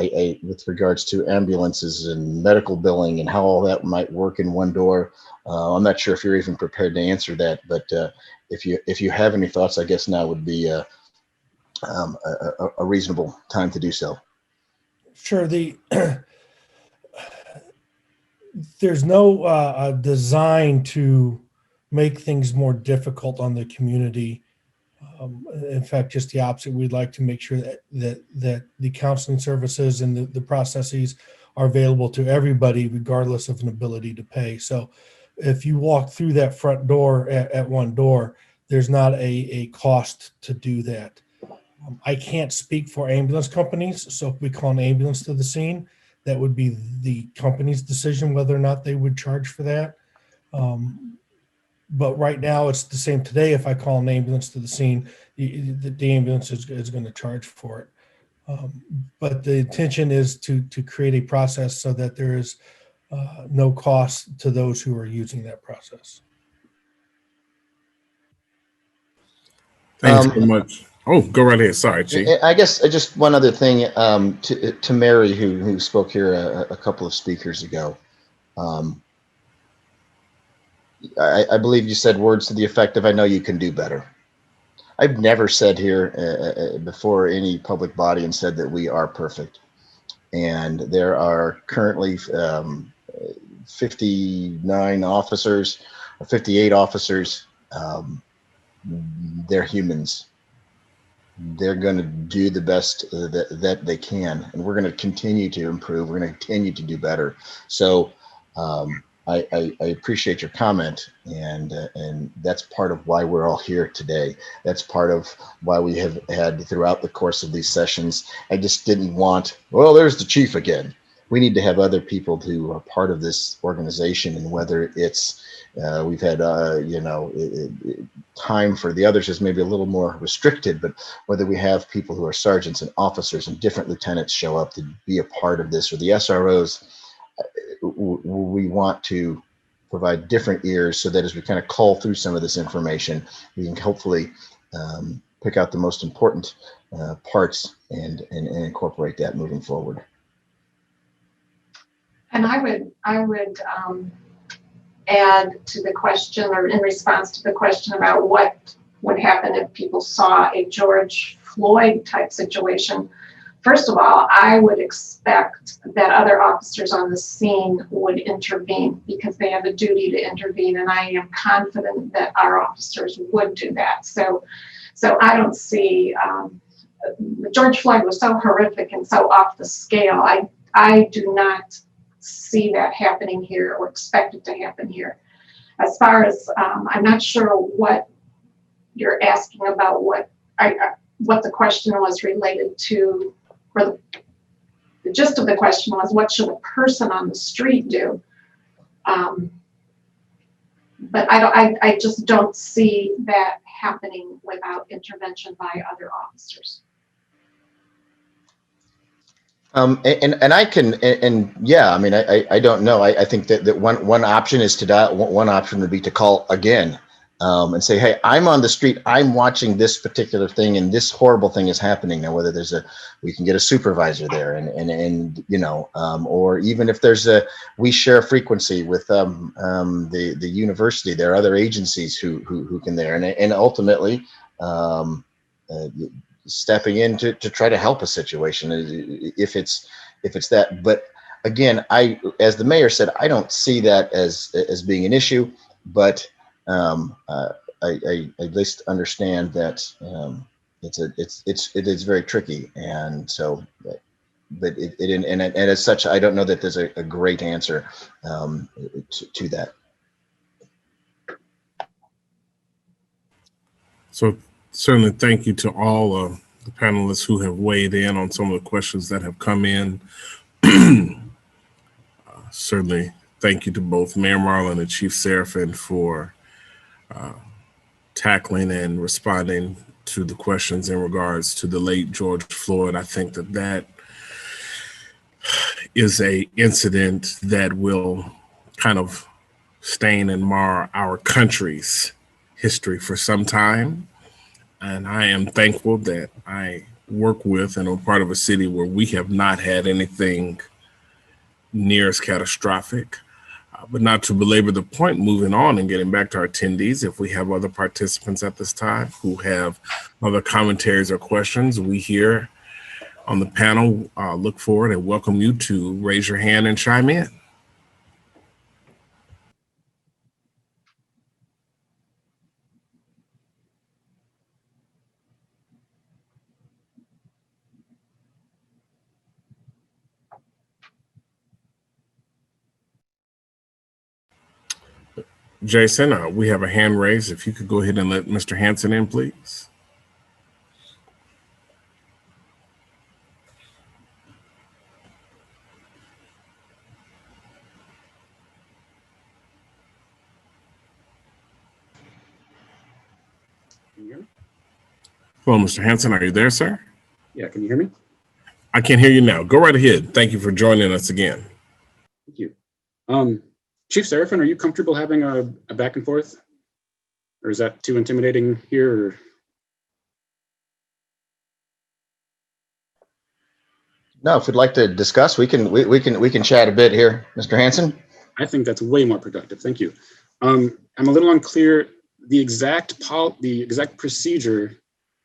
with regards to ambulances and medical billing and how all that might work in one door. I'm not sure if you're even prepared to answer that. But if you have any thoughts, I guess now would be a reasonable time to do so. Sure. There's no design to make things more difficult on the community. In fact, just the opposite. We'd like to make sure that the counseling services and the processes are available to everybody, regardless of an ability to pay. So if you walk through that front door at one door, there's not a cost to do that. I can't speak for ambulance companies. So if we call an ambulance to the scene, that would be the company's decision whether or not they would charge for that. But right now it's the same today. If I call an ambulance to the scene, the ambulance is going to charge for it. But the intention is to create a process so that there is no cost to those who are using that process. Thanks very much. Oh, go right ahead. Sorry, Chief. I guess just one other thing to Mary, who spoke here a couple of speakers ago. I believe you said words to the effect of, "I know you can do better." I've never said here before any public body and said that we are perfect. And there are currently 59 officers, or 58 officers. They're humans. They're going to do the best that they can, and we're going to continue to improve. We're going to continue to do better. So I appreciate your comment, and that's part of why we're all here today. That's part of why we have had throughout the course of these sessions. I just didn't want, well, there's the chief again. We need to have other people who are part of this organization, and whether it's we've had time for the others is maybe a little more restricted, but whether we have people who are sergeants and officers and different lieutenants show up to be a part of this, or the SROs, we want to provide different ears so that as we kind of cull through some of this information, we can hopefully pick out the most important parts and incorporate that moving forward. And I would add to the question, or in response to the question about what would happen if people saw a George Floyd type situation. First of all, I would expect that other officers on the scene would intervene because they have a duty to intervene, and I am confident that our officers would do that. So I don't see, George Floyd was so horrific and so off the scale. I do not see that happening here or expect it to happen here. As far as, I'm not sure what you're asking about, what the question was related to, or the gist of the question was, what should a person on the street do? But I just don't see that happening without intervention by other officers. And I can, and yeah, I mean, I don't know. I think that one option is to dial, one option would be to call again, and say, hey, I'm on the street, I'm watching this particular thing, and this horrible thing is happening. Now, whether we can get a supervisor there, and or even if we share a frequency with the university, there are other agencies who can there, and ultimately, stepping in to try to help a situation if it's that. But again, as the mayor said, I don't see that as being an issue, but I at least understand that it is very tricky, and so but and as such, I don't know that there's a great answer to that. So certainly thank you to all of the panelists who have weighed in on some of the questions that have come in. Certainly thank you to both Mayor Marlin and Chief Serafin for tackling and responding to the questions in regards to the late George Floyd. I think that is a incident that will kind of stain and mar our country's history for some time. And I am thankful that I work with and am part of a city where we have not had anything near as catastrophic. But not to belabor the point, moving on and getting back to our attendees, if we have other participants at this time who have other commentaries or questions, we here on the panel look forward and welcome you to raise your hand and chime in. Jason, we have a hand raised. If you could go ahead and let Mr. Hanson in, please. Can you hear me? Hello, Mr. Hanson. Are you there, sir? Yeah, can you hear me? I can hear you now. Go right ahead. Thank you for joining us again. Thank you. Chief Seraphin, are you comfortable having a back and forth? Or is that too intimidating here? Or? No, if we'd like to discuss, we can chat a bit here, Mr. Hanson. I think that's way more productive. Thank you. I'm a little unclear the exact procedure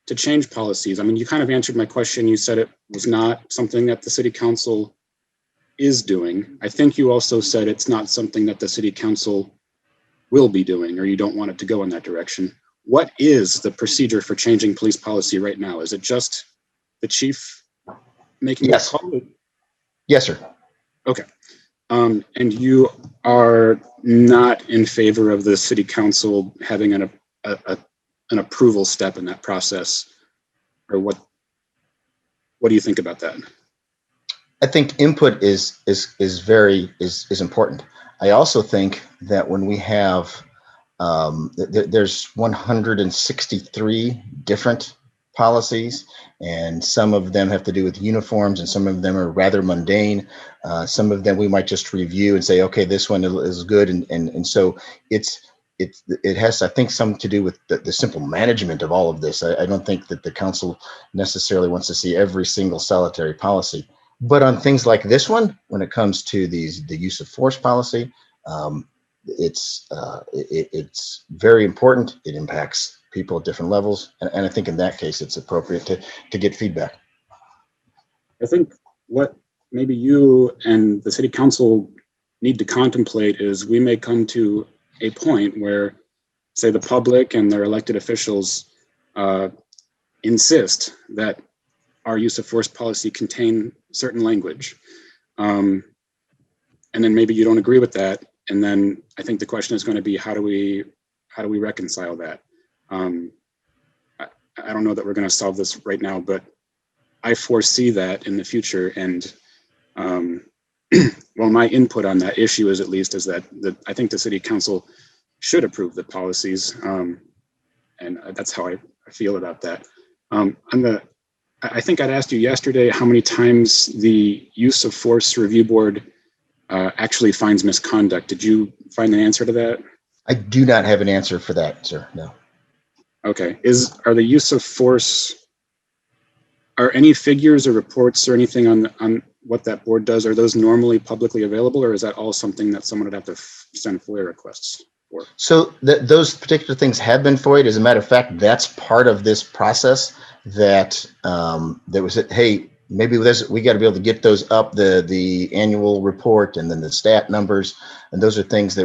to change policies. I mean, you kind of answered my question. You said it was not something that the city council is doing. I think you also said it's not something that the city council will be doing, or you don't want it to go in that direction. What is the procedure for changing police policy right now? Is it just the chief making Yes. a call? Yes, sir. Okay. And you are not in favor of the city council having an approval step in that process, or what do you think about that? I think input is important. I also think that when we have there's 163 different policies, and some of them have to do with uniforms, and some of them are rather mundane. Some of them we might just review and say, okay, this one is good, and so it has, I think, some to do with the simple management of all of this. I don't think that the council necessarily wants to see every single solitary policy. But on things like this one, when it comes to the use of force policy, it's very important. It impacts people at different levels, and I think in that case, it's appropriate to get feedback. I think what maybe you and the city council need to contemplate is we may come to a point where, say, the public and their elected officials insist that our use of force policy contain certain language. And then maybe you don't agree with that. And then I think the question is going to be, how do we reconcile that? I don't know that we're going to solve this right now, but I foresee that in the future. And well, my input on that issue is that I think the city council should approve the policies. And that's how I feel about that. I think I'd asked you yesterday how many times the use of force review board actually finds misconduct. Did you find an answer to that? I do not have an answer for that, sir. No. Okay. Are the use of force, are any figures or reports or anything on what that board does, are those normally publicly available, or is that all something that someone would have to send FOIA requests for? So those particular things have been FOIA'd. As a matter of fact, that's part of this process that was it. Hey, maybe we got to be able to get those up, the annual report and then the stat numbers. And those are things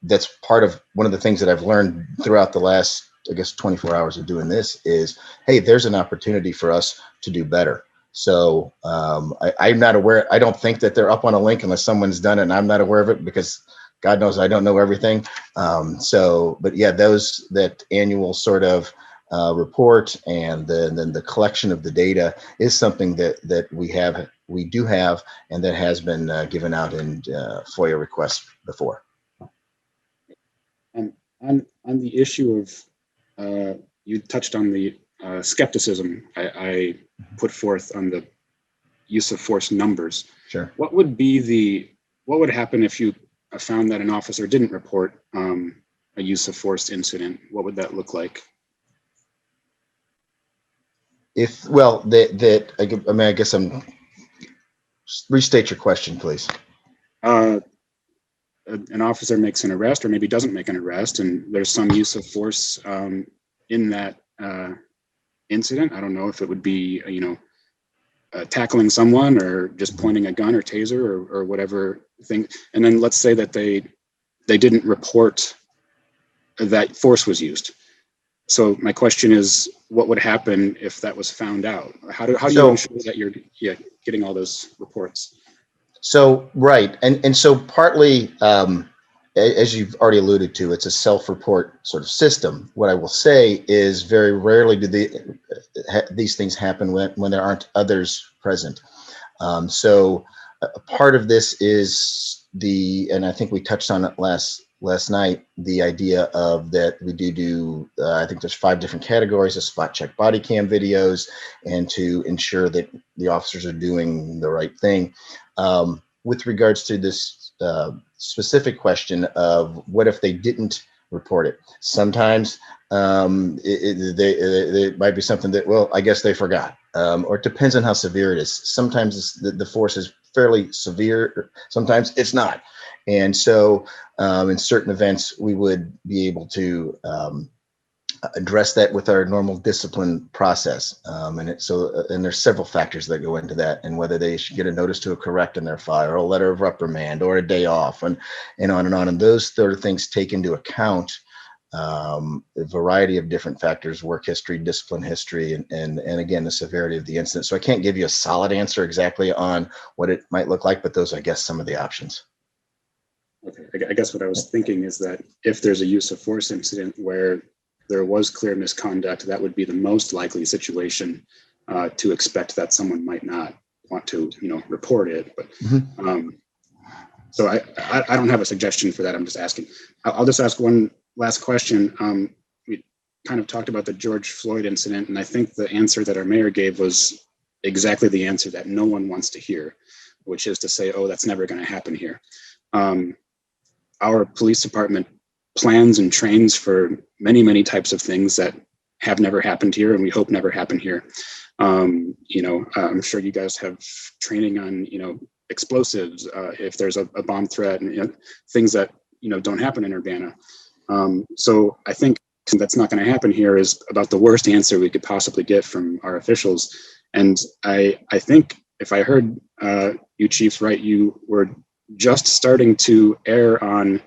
that's part of one of the things that I've learned throughout the last, I guess, 24 hours of doing this is, hey, there's an opportunity for us to do better. So I'm not aware. I don't think that they're up on a link unless someone's done it and I'm not aware of it, because God knows I don't know everything. But yeah, that annual sort of report and then the collection of the data is something that we do have, and that has been given out in FOIA requests before. And on the issue of, you touched on the skepticism I put forth on the use of force numbers. Sure. What would happen if you found that an officer didn't report a use of force incident? What would that look like? I guess restate your question, please. An officer makes an arrest or maybe doesn't make an arrest, and there's some use of force in that incident. I don't know if it would be, tackling someone or just pointing a gun or taser or whatever thing. And then let's say that they didn't report that force was used. So my question is, what would happen if that was found out? How do you ensure that you're getting all those reports? So, right. And so partly, as you've already alluded to, it's a self-report sort of system. What I will say is very rarely do these things happen when there aren't others present. So a part of this is and I think we touched on it last night, the idea of that we do I think there's 5 different categories of spot check body cam videos, and to ensure that the officers are doing the right thing. With regards to this specific question of what if they didn't report it, sometimes it might be something that, well, I guess they forgot, or it depends on how severe it is. Sometimes the force is fairly severe, sometimes it's not. And so in certain events, we would be able to address that with our normal discipline process. And there's several factors that go into that, and whether they should get a notice to a correct in their file, or a letter of reprimand, or a day off, and on and on. And those sort of things take into account a variety of different factors: work history, discipline history, and again, the severity of the incident. So I can't give you a solid answer exactly on what it might look like, but those are, I guess, some of the options. Okay, I guess what I was thinking is that if there's a use of force incident where there was clear misconduct, that would be the most likely situation to expect that someone might not want to, report it. But so I don't have a suggestion for that. I'm just asking. I'll just ask one last question. We kind of talked about the George Floyd incident, and I think the answer that our mayor gave was exactly the answer that no one wants to hear, which is to say, oh, that's never going to happen here. Our police department plans and trains for many, many types of things that have never happened here, and we hope never happen here. I'm sure you guys have training on, explosives, if there's a bomb threat, and things that, don't happen in Urbana. So I think that's not going to happen here is about the worst answer we could possibly get from our officials. And I think if I heard you chiefs right, you were just starting to err on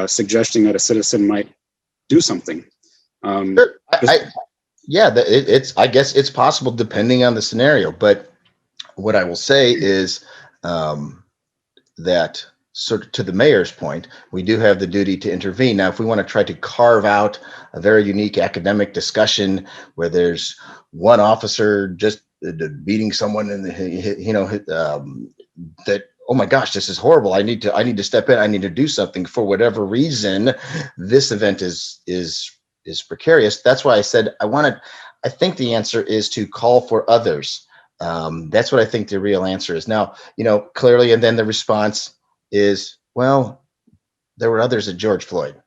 suggesting that a citizen might do something. Sure. I guess it's possible depending on the scenario. But what I will say is that, sort of to the mayor's point, we do have the duty to intervene. Now, if we want to try to carve out a very unique academic discussion where there's one officer just beating someone in the, that, oh my gosh, this is horrible. I need to step in. I need to do something. For whatever reason, this event is precarious. That's why I said I think the answer is to call for others. That's what I think the real answer is. Now, clearly, and then the response is, well, there were others at George Floyd,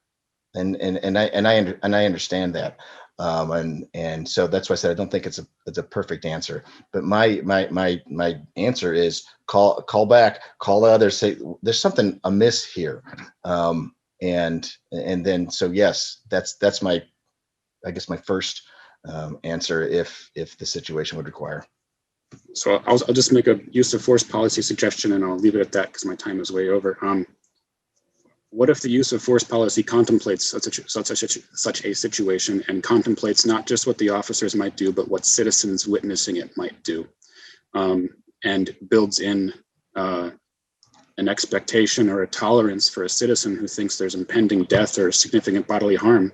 and I understand that. And so that's why I said I don't think it's a perfect answer. But my answer is call back, call others, say there's something amiss here, and then so yes, that's my, I guess, my first answer if the situation would require. So I'll just make a use of force policy suggestion, and I'll leave it at that because my time is way over. What if the use of force policy contemplates such a situation and contemplates not just what the officers might do, but what citizens witnessing it might do, and builds in an expectation or a tolerance for a citizen who thinks there's impending death or significant bodily harm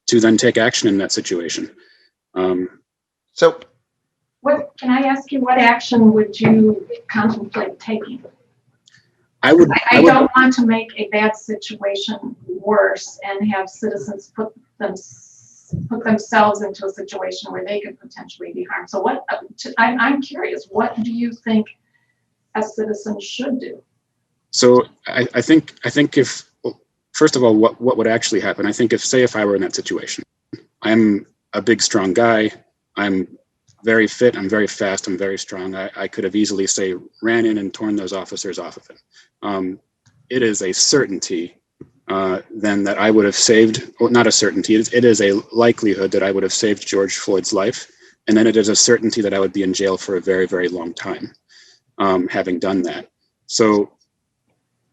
to then take action in that situation? So Can I ask you, what action would you contemplate taking? I would don't want to make a bad situation worse and have citizens put themselves into a situation where they could potentially be harmed. So I'm curious, what do you think as citizens should do. So I think if, first of all, what would actually happen? I think if I were in that situation, I'm a big, strong guy. I'm very fit. I'm very fast. I'm very strong. I could have easily, say, ran in and torn those officers off of him. It is a certainty then that I would have saved, well, not a certainty, it is a likelihood that I would have saved George Floyd's life. And then it is a certainty that I would be in jail for a very, very long time, having done that. So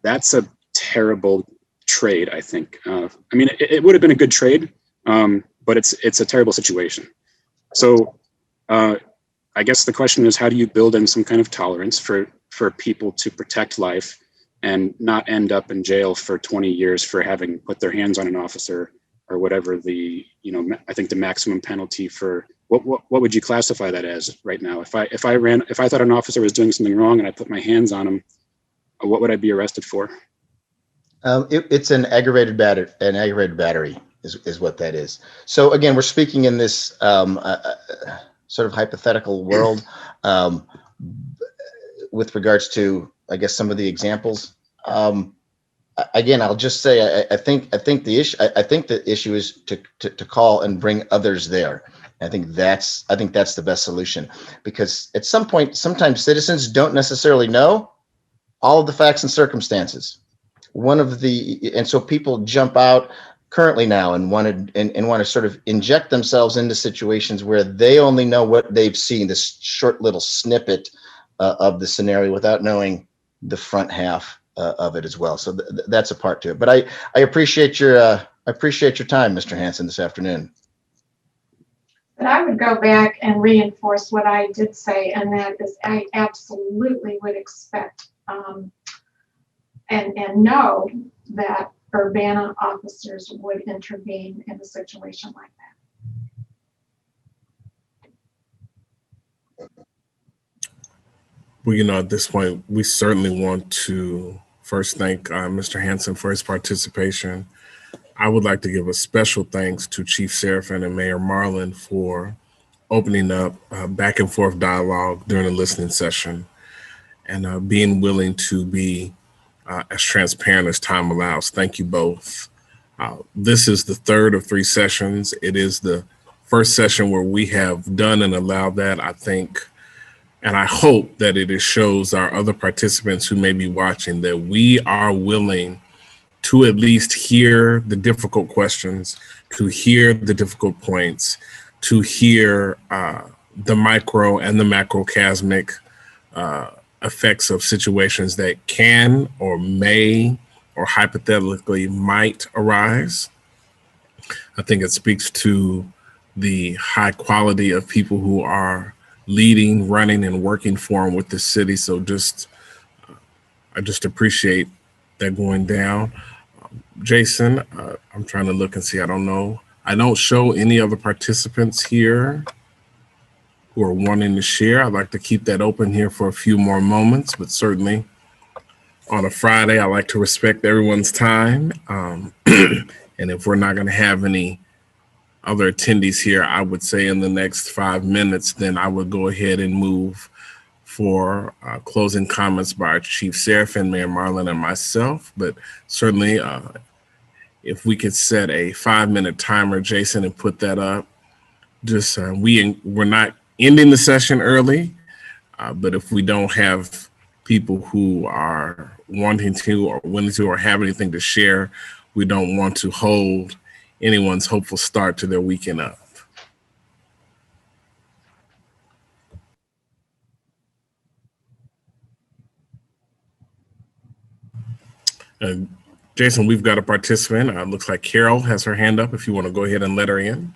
that's a terrible trade, I think. I mean, it would have been a good trade, but it's a terrible situation. So I guess the question is, how do you build in some kind of tolerance for people to protect life and not end up in jail for 20 years for having put their hands on an officer, or whatever the, I think the maximum penalty for, what would you classify that as right now? If I thought an officer was doing something wrong and I put my hands on him, what would I be arrested for? It's an aggravated battery is what that is. So again, we're speaking in this sort of hypothetical world with regards to, I guess, some of the examples. Again, I'll just say I think the issue is to call and bring others there. I think that's the best solution, because at some point, sometimes citizens don't necessarily know all of the facts and circumstances. And so people jump out currently now and want to sort of inject themselves into situations where they only know what they've seen, this short little snippet of the scenario, without knowing the front half of it as well. So that's a part to it. But I appreciate your time, Mr. Hanson, this afternoon. But I would go back and reinforce what I did say, and that is I absolutely would expect and know that Urbana officers would intervene in a situation like that. Well, at this point, we certainly want to first thank Mr. Hanson for his participation. I would like to give a special thanks to Chief Serafin and Mayor Marlin for opening up back and forth dialogue during the listening session, and being willing to be as transparent as time allows. Thank you both. This is the third of 3 sessions. It is the first session where we have done and allowed that, I think, and I hope that it shows our other participants who may be watching that we are willing to at least hear the difficult questions, to hear the difficult points, to hear the micro and the macrocosmic effects of situations that can or may or hypothetically might arise. I think it speaks to the high quality of people who are leading, running, and working for and with the city. So I just appreciate that going down. Jason, I'm trying to look and see, I don't know. I don't show any other participants here who are wanting to share. I'd like to keep that open here for a few more moments, but certainly on a Friday, I like to respect everyone's time. And if we're not going to have any other attendees here, I would say in the next 5 minutes, then I would go ahead and move for closing comments by our Chief Serafin, Mayor Marlin, and myself. But certainly, if we could set a 5-minute timer, Jason, and put that up. Just we're not ending the session early, but if we don't have people who are wanting to or willing to or have anything to share, we don't want to hold anyone's hopeful start to their weekend up. Jason, we've got a participant. Looks like Carol has her hand up if you want to go ahead and let her in.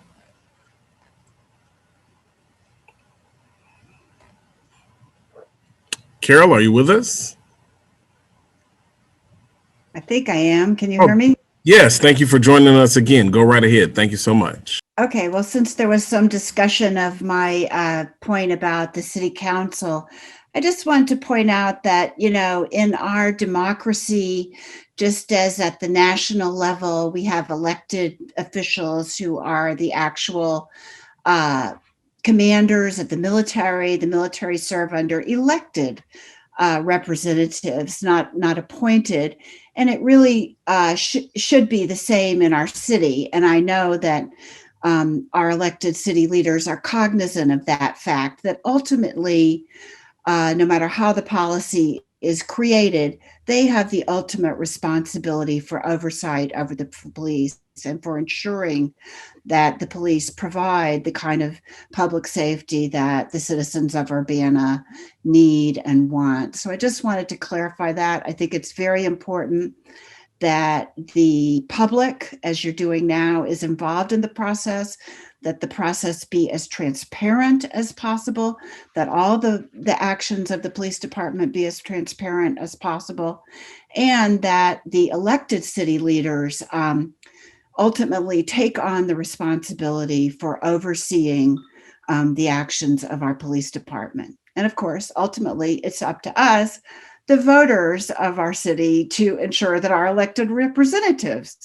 Carol, are you with us? I think I am. Can you hear me? Yes, thank you for joining us again. Go right ahead. Thank you so much. Okay, well, since there was some discussion of my point about the city council, I just want to point out that, in our democracy, just as at the national level, we have elected officials who are the actual commanders of the military. The military serve under elected representatives, not appointed. And it really should be the same in our city. And I know that our elected city leaders are cognizant of that fact, that ultimately, no matter how the policy is created, they have the ultimate responsibility for oversight over the police and for ensuring that the police provide the kind of public safety that the citizens of Urbana need and want. So I just wanted to clarify that. I think it's very important that the public, as you're doing now, is involved in the process, that the process be as transparent as possible, that all the actions of the police department be as transparent as possible, and that the elected city leaders ultimately take on the responsibility for overseeing the actions of our police department. And of course, ultimately, it's up to us, the voters of our city, to ensure that our elected representatives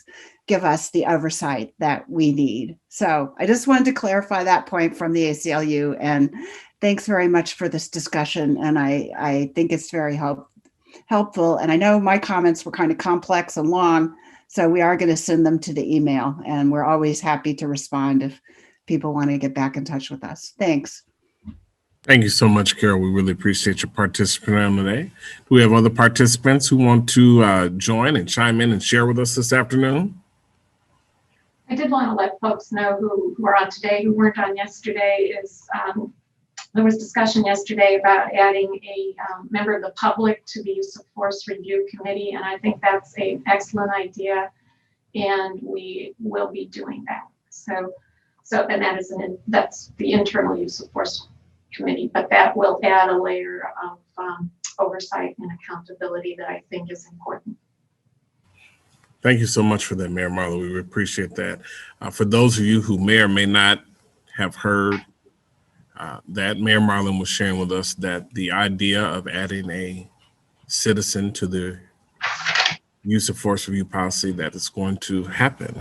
give us the oversight that we need. So I just wanted to clarify that point from the ACLU, and thanks very much for this discussion. And I think it's very helpful. And I know my comments were kind of complex and long, so we are going to send them to the email, and we're always happy to respond if people want to get back in touch with us. Thanks. Thank you so much, Carol. We really appreciate your participation today. Do we have other participants who want to join and chime in and share with us this afternoon? I did want to let folks know who were on today, who weren't on yesterday, is there was discussion yesterday about adding a member of the public to the Use of Force Review Committee, and I think that's an excellent idea, and we will be doing that. So and that's the internal Use of Force Committee, but that will add a layer of oversight and accountability that I think is important. Thank you so much for that, Mayor Marlowe. We appreciate that. For those of you who may or may not have heard that, Mayor Marlin was sharing with us that the idea of adding a citizen to the Use of Force Review policy, that is going to happen.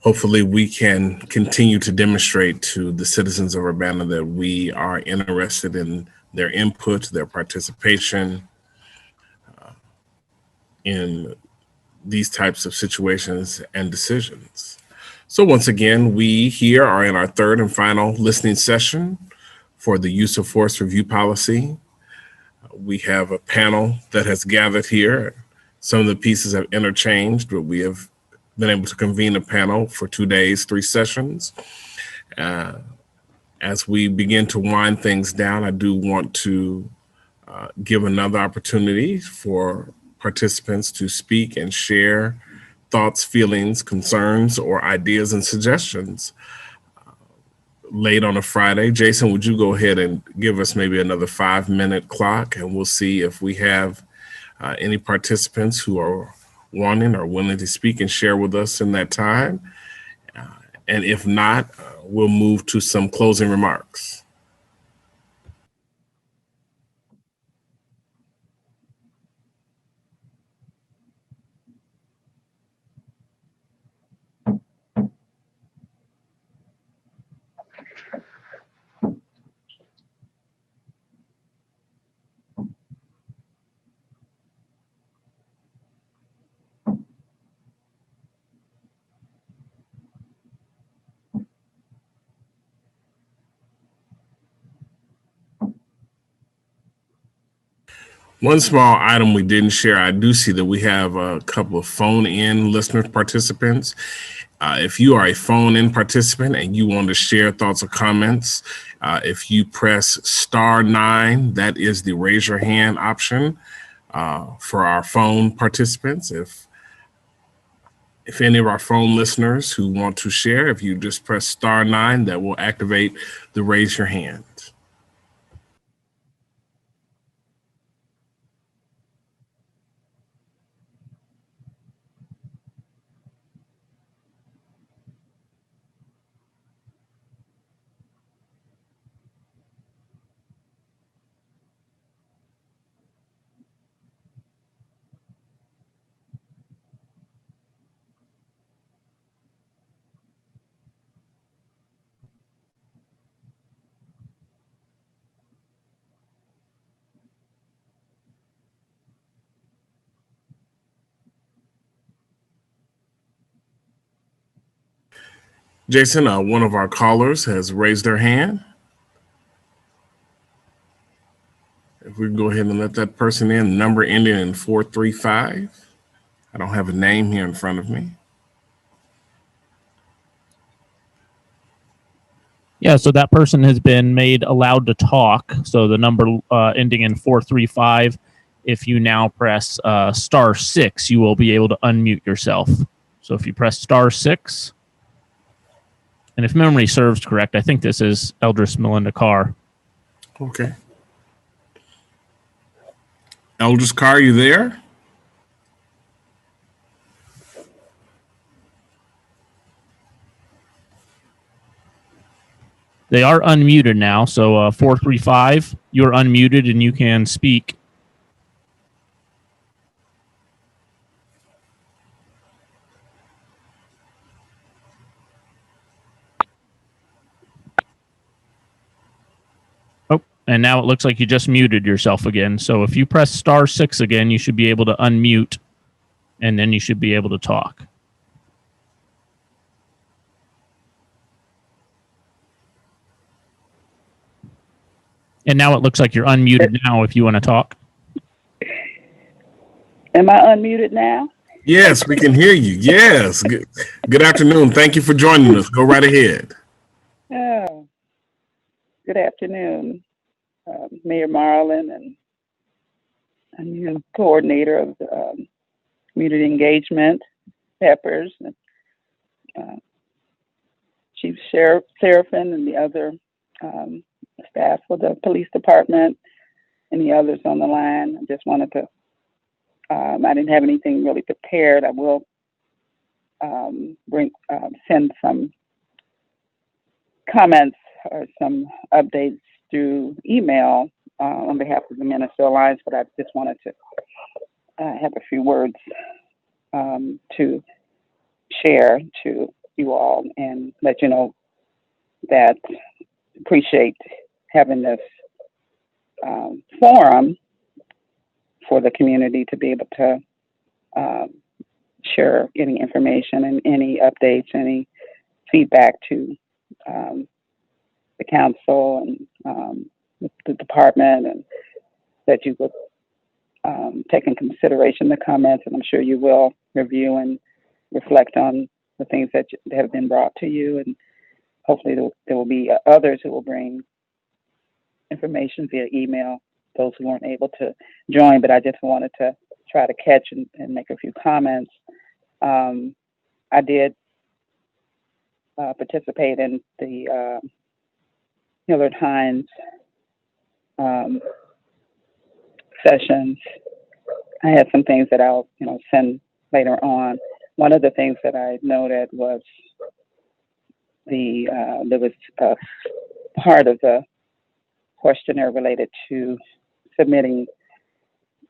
Hopefully we can continue to demonstrate to the citizens of Urbana that we are interested in their input, their participation in these types of situations and decisions. So once again, we here are in our third and final listening session for the Use of Force Review policy. We have a panel that has gathered here. Some of the pieces have interchanged, but we have been able to convene a panel for 2 days, 3 sessions. As we begin to wind things down, I do want to give another opportunity for participants to speak and share thoughts, feelings, concerns, or ideas and suggestions. Late on a Friday. Jason, would you go ahead and give us maybe another 5-minute clock, and we'll see if we have any participants who are wanting or willing to speak and share with us in that time. And if not, we'll move to some closing remarks. One small item we didn't share, I do see that we have a couple of phone-in listener participants. If you are a phone-in participant and you want to share thoughts or comments, if you press *9, that is the raise your hand option for our phone participants. If any of our phone listeners who want to share, if you just press *9, that will activate the raise your hand. Jason, one of our callers has raised their hand. If we can go ahead and let that person in, number ending in 435. I don't have a name here in front of me. Yeah, so that person has been made allowed to talk. So the number ending in 435, if you now press *6, you will be able to unmute yourself. So if you press *6, and if memory serves correct, I think this is Eldris Melinda Carr. Okay. Eldris Carr, you there? They are unmuted now. So 435, you're unmuted and you can speak. Oh, and now it looks like you just muted yourself again. So if you press *6 again, you should be able to unmute, and then you should be able to talk. And now it looks like you're unmuted now if you want to talk. Am I unmuted now? Yes, we can hear you. Yes. Good afternoon. Thank you for joining us. Go right ahead. Oh, good afternoon, Mayor Marlin and you, coordinator of the community engagement, Peppers, and Chief Sheriff Seraphin, and the other staff of the police department, and the others on the line. I just wanted to. I didn't have anything really prepared. I will send some comments or some updates through email on behalf of the Minister Alliance, but I just wanted to have a few words to share to you all and let you know that appreciate having this forum for the community to be able to share any information and any updates, any feedback to the council and the department, and that you would take in consideration the comments, and I'm sure you will review and reflect on the things that have been brought to you, and hopefully there will be others who will bring information via email, those who weren't able to join, but I just wanted to try to catch and make a few comments. I did participate in the Hillard Hines sessions. I had some things that I'll send later on. One of the things that I noted was there was a part of the questionnaire related to submitting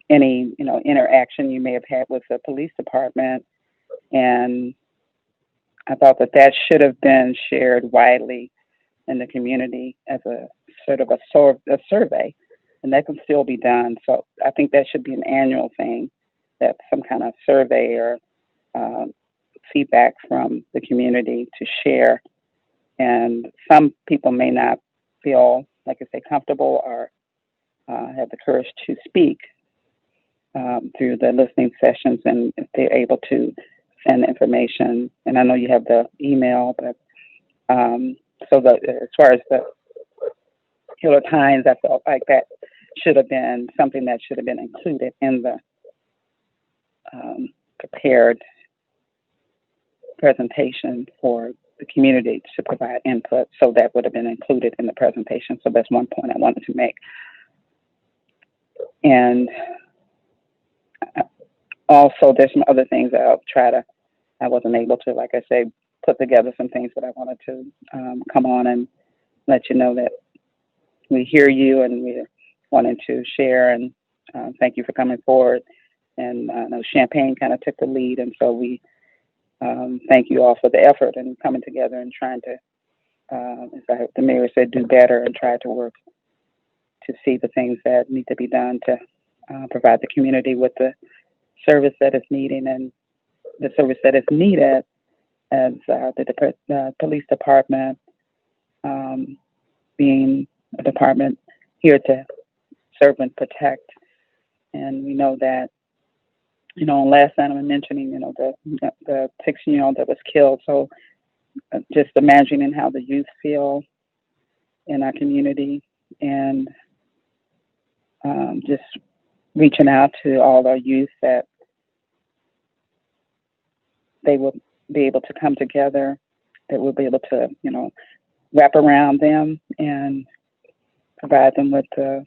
any interaction you may have had with the police department, and I thought that should have been shared widely in the community as a sort of a survey, and that can still be done. So I think that should be an annual thing, that some kind of survey or feedback from the community to share. And some people may not feel, like I say, comfortable or have the courage to speak through the listening sessions, and if they're able to send information. And I know you have the email, but so as far as the Hillard Hines, I felt like that should have been something that should have been included in the prepared presentation for the community to provide input. So that would have been included in the presentation. So that's one point I wanted to make. And also there's some other things that I wasn't able to, like I say, put together some things that I wanted to come on and let you know that we hear you and we're wanting to share, and thank you for coming forward. And I know Champaign kind of took the lead, and so we thank you all for the effort and coming together and trying to, as the mayor said, do better and try to work to see the things that need to be done to provide the community with the service that is needing and the service that is needed as the police department being a department here to serve and protect. And we know that, last time I'm mentioning, the 16-year-old that was killed. So just imagining how the youth feel in our community, and just reaching out to all our youth that they will be able to come together, that we'll be able to, wrap around them and provide them with the,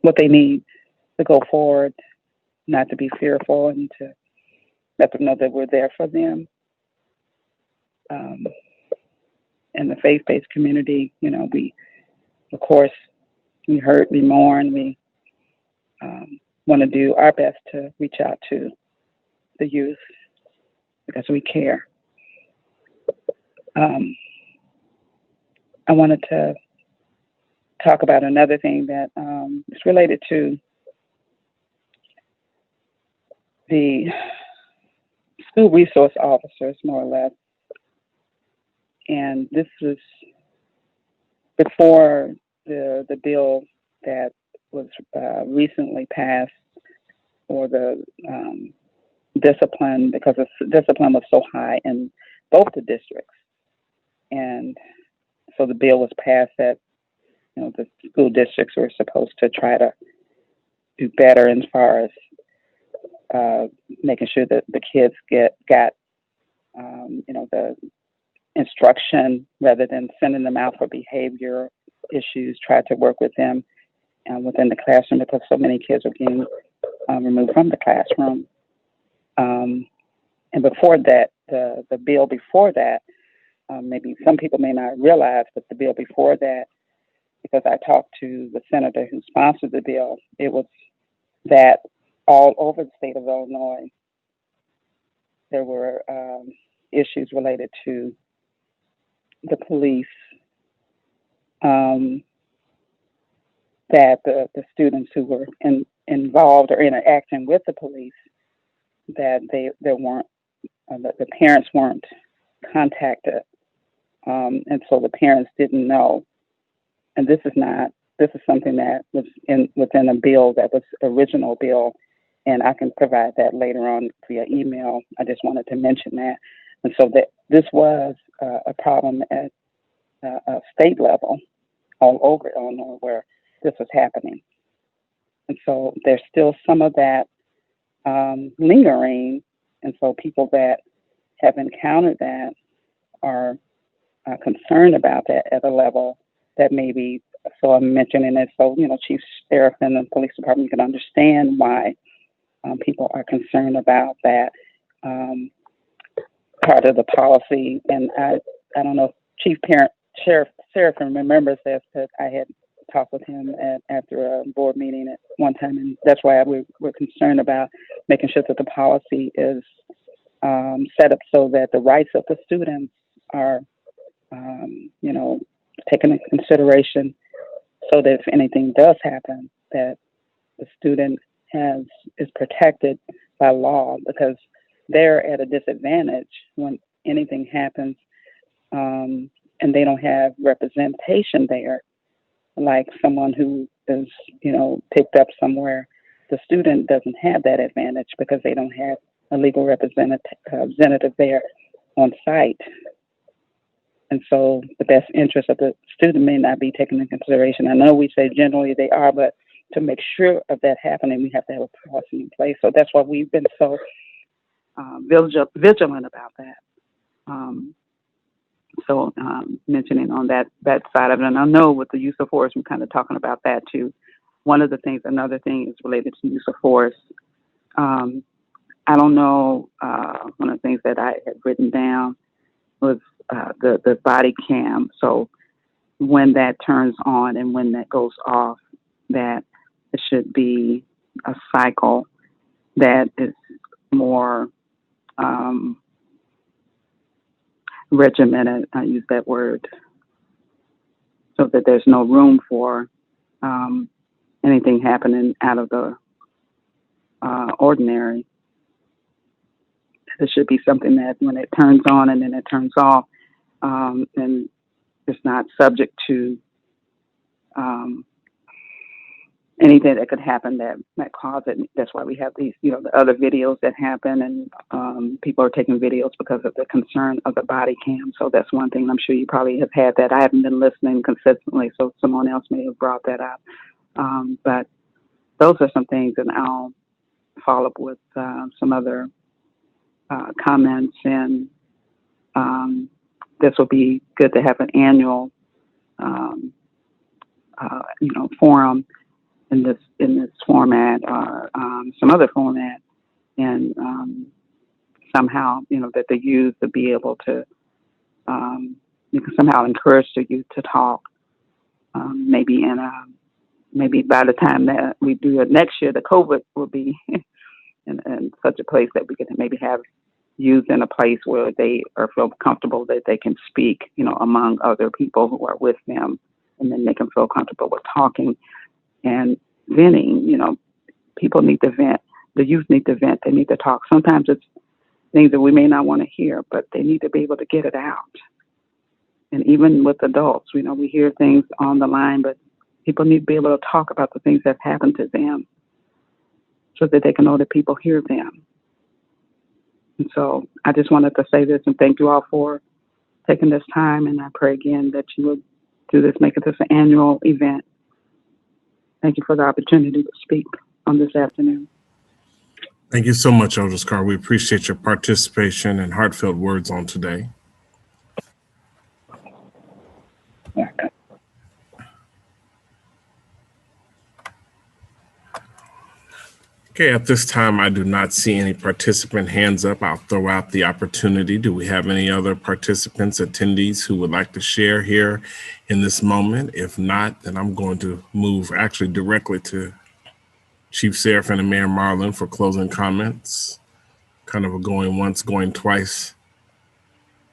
what they need to go forward, not to be fearful, and to let them know that we're there for them. In the faith-based community, we, of course, we hurt, we mourn, we want to do our best to reach out to the youth because we care. I wanted to talk about another thing that is related to the school resource officers, more or less. And this was before the bill that was recently passed for the discipline, because the discipline was so high in both the districts. And so the bill was passed that, the school districts were supposed to try to do better as far as making sure that the kids got the instruction, rather than sending them out for behavior issues, try to work with them within the classroom, because so many kids are getting removed from the classroom. And before that, the bill before that, maybe some people may not realize, but the bill before that, because I talked to the senator who sponsored the bill, it was that all over the state of Illinois, there were issues related to the police, that the students who were involved or interacting with the police, that there weren't, the parents weren't contacted, and so the parents didn't know. And this is something that was within a bill that was original bill, and I can provide that later on via email. I just wanted to mention that. And so that this was a problem at a state level all over Illinois where this was happening. And so there's still some of that lingering. And so people that have encountered that are concerned about that at a level that maybe, so I'm mentioning it so, Chief Sheriff and the police department can understand why people are concerned about that part of the policy. And I don't know if Sheriff Serafin remembers this, but I had talked with him after a board meeting at one time, and that's why we're concerned about making sure that the policy is set up so that the rights of the students are, taken into consideration, so that if anything does happen, that the student is protected by law, because they're at a disadvantage when anything happens, and they don't have representation there, like someone who is, picked up somewhere. The student doesn't have that advantage because they don't have a legal representative there on site. And so the best interest of the student may not be taken into consideration. I know we say generally they are, but to make sure of that happening, we have to have a policy in place. So that's why we've been so vigilant about that. Mentioning on that side of it, and I know with the use of force, we're kind of talking about that too. Another thing is related to use of force. I don't know, one of the things that I had written down was the body cam. So when that turns on and when that goes off, that it should be a cycle that is more regimented. I use that word, so that there's no room for anything happening out of the ordinary. It should be something that when it turns on and then it turns off, and it's not subject to anything that could happen that might cause it. That's why we have these, the other videos that happen, and people are taking videos because of the concern of the body cam. So that's one thing. I'm sure you probably have had that. I haven't been listening consistently, so someone else may have brought that up. But those are some things, and I'll follow up with some other comments, and this will be good to have an annual, forum in this format or some other format, and somehow that the youth to be able to you can somehow encourage the youth to talk. Maybe by the time that we do it next year, the COVID will be in such a place that we can maybe have youth in a place where they feel comfortable that they can speak, among other people who are with them, and then they can feel comfortable with talking and venting. People need to vent. The youth need to vent. They need to talk. Sometimes it's things that we may not want to hear, but they need to be able to get it out. And even with adults, we hear things on the line, but people need to be able to talk about the things that happened to them so that they can know that people hear them. And so I just wanted to say this and thank you all for taking this time. And I pray again that you would do this, make it this an annual event. Thank you for the opportunity to speak on this afternoon. Thank you so much, Eldris Carr. We appreciate your participation and heartfelt words on today. Okay, at this time, I do not see any participant hands up. I'll throw out the opportunity. Do we have any other participants, attendees who would like to share here in this moment? If not, then I'm going to move actually directly to Chief Seraphin and Mayor Marlin for closing comments. Kind of a going once, going twice.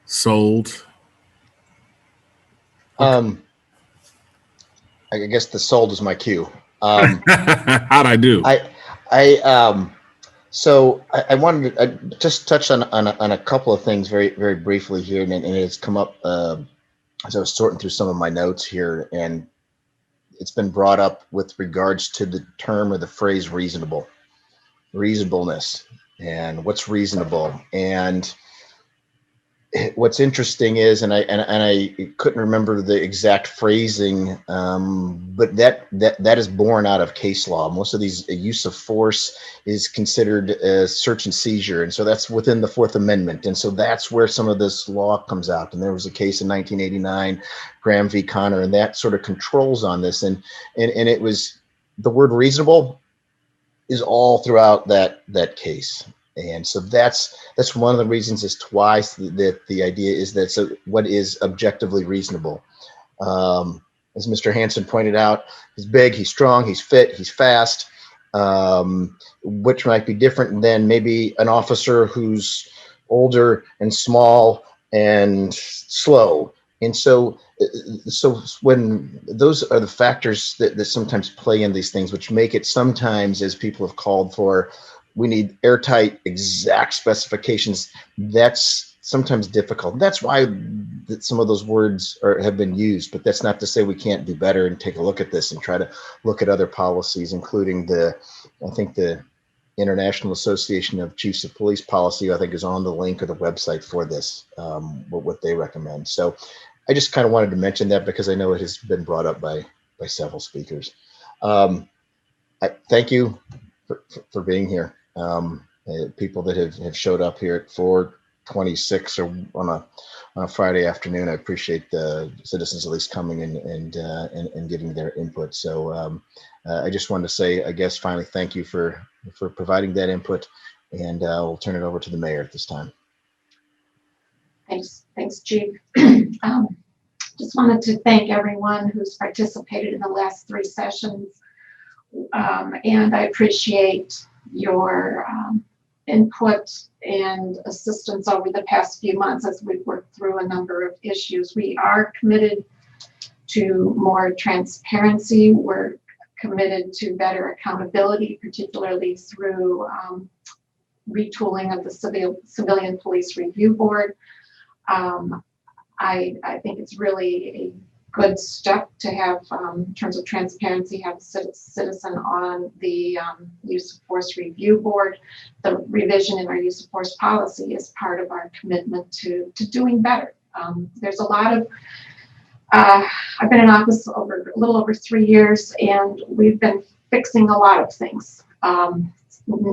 Sold. I guess the sold is my cue. How'd I do? So I wanted to just touch on a couple of things very, very briefly here, and it's come up as I was sorting through some of my notes here, and it's been brought up with regards to the term or the phrase reasonableness, and what's reasonable. And what's interesting is, and I couldn't remember the exact phrasing, but that is born out of case law. Most of these use of force is considered a search and seizure, and so that's within the Fourth Amendment, and so that's where some of this law comes out. And there was a case in 1989, Graham v. Connor, and that sort of controls on this, and it was the word reasonable is all throughout that case. And so that's one of the reasons as to why that the idea is that so what is objectively reasonable. As Mr. Hansen pointed out, he's big, he's strong, he's fit, he's fast, which might be different than maybe an officer who's older and small and slow. And so when those are the factors that sometimes play in these things, which make it sometimes, as people have called for, we need airtight, exact specifications. That's sometimes difficult. That's why some of those words have been used, but that's not to say we can't do better and take a look at this and try to look at other policies, including I think the International Association of Chiefs of Police policy, I think, is on the link or the website for this, what they recommend. So I just kind of wanted to mention that because I know it has been brought up by several speakers. I thank you for being here. People that have showed up here at 4:26 or on a Friday afternoon. I appreciate the citizens at least coming in and giving their input. So I just wanted to say, I guess, finally, thank you for providing that input, and we'll turn it over to the mayor at this time. Thanks, Chief. Just wanted to thank everyone who's participated in the last 3 sessions. And I appreciate your input and assistance over the past few months as we've worked through a number of issues. We are committed to more transparency. We're committed to better accountability, particularly through retooling of the Civilian Police Review Board. I think it's really a good step to have, in terms of transparency, have a citizen on the use of force review board. The revision in our use of force policy is part of our commitment to doing better. There's a lot of, I've been in office a little over 3 years, and we've been fixing a lot of things.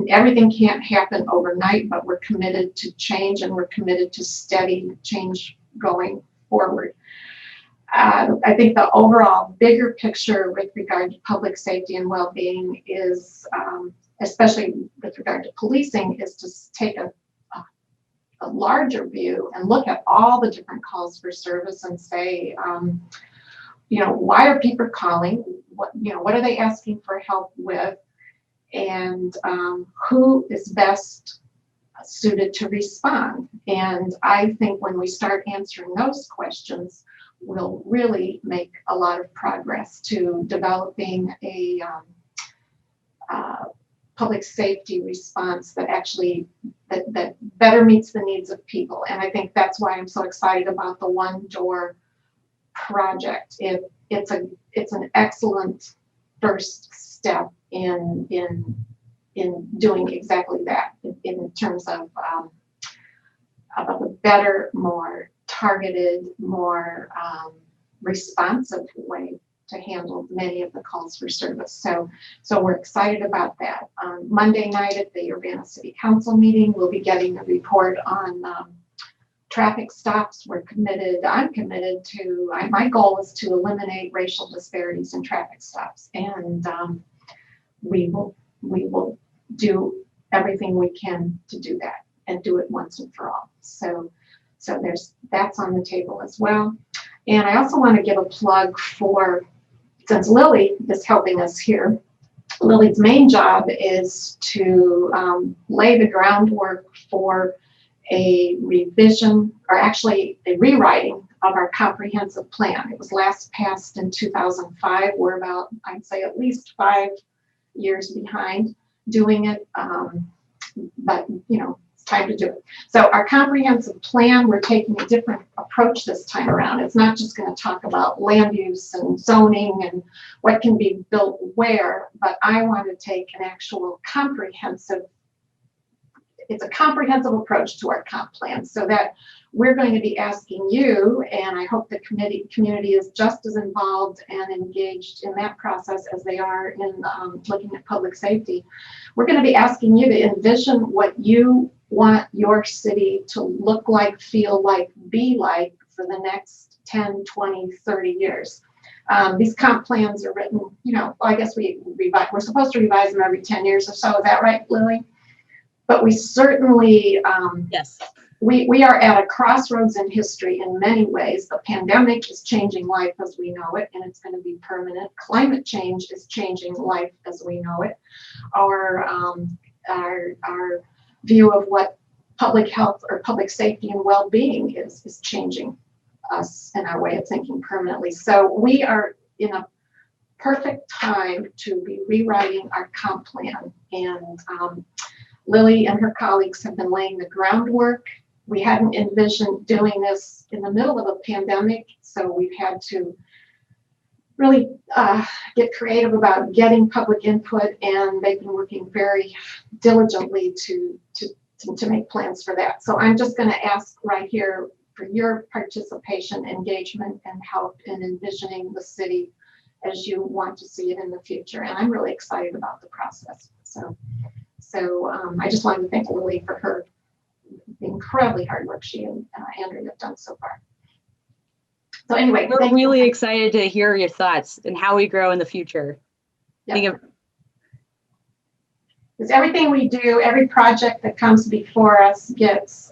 Everything can't happen overnight, but we're committed to change, and we're committed to steady change going forward. I think the overall bigger picture with regard to public safety and well-being is, especially with regard to policing, is to take a larger view and look at all the different calls for service and say, why are people calling? What are they asking for help with? And who is best suited to respond? And I think when we start answering those questions, we'll really make a lot of progress to developing a public safety response that actually that better meets the needs of people. And I think that's why I'm so excited about the One Door project. It's an excellent first step in doing exactly that, in terms of a better, more targeted, more responsive way to handle many of the calls for service. So we're excited about that. Monday night at the Urbana City Council meeting, we'll be getting a report on traffic stops. I'm committed to, my goal is to eliminate racial disparities in traffic stops. And we will do everything we can to do that and do it once and for all. So that's on the table as well. And I also want to give a plug for, since Lily is helping us here, Lily's main job is to lay the groundwork for a revision, or actually a rewriting of our comprehensive plan. It was last passed in 2005. We're about, I'd say, at least 5 years behind doing it, but it's time to do it. So our comprehensive plan, we're taking a different approach this time around. It's not just going to talk about land use and zoning and what can be built where, but I want to take an actual comprehensive, it's a comprehensive approach to our comp plan, so that we're going to be asking you, and I hope the community is just as involved and engaged in that process as they are in looking at public safety. We're going to be asking you to envision what you want your city to look like, feel like, be like for the next 10, 20, 30 years. These comp plans are written, I guess we're supposed to revise them every 10 years or so. Is that right, Lily? But we certainly, yes, we are at a crossroads in history in many ways. The pandemic is changing life as we know it, and it's going to be permanent. Climate change is changing life as we know it. Our view of what public health or public safety and well-being is changing us and our way of thinking permanently. So we are in a perfect time to be rewriting our comp plan. And Lily and her colleagues have been laying the groundwork. We hadn't envisioned doing this in the middle of a pandemic, so we've had to really get creative about getting public input, and they've been working very diligently to make plans for that. So I'm just going to ask right here for your participation, engagement, and help in envisioning the city as you want to see it in the future. And I'm really excited about the process. So I just wanted to thank Lily for her incredibly hard work she and Andrea have done so far. So anyway, we're really excited to hear your thoughts and how we grow in the future. Because everything we do, every project that comes before us gets,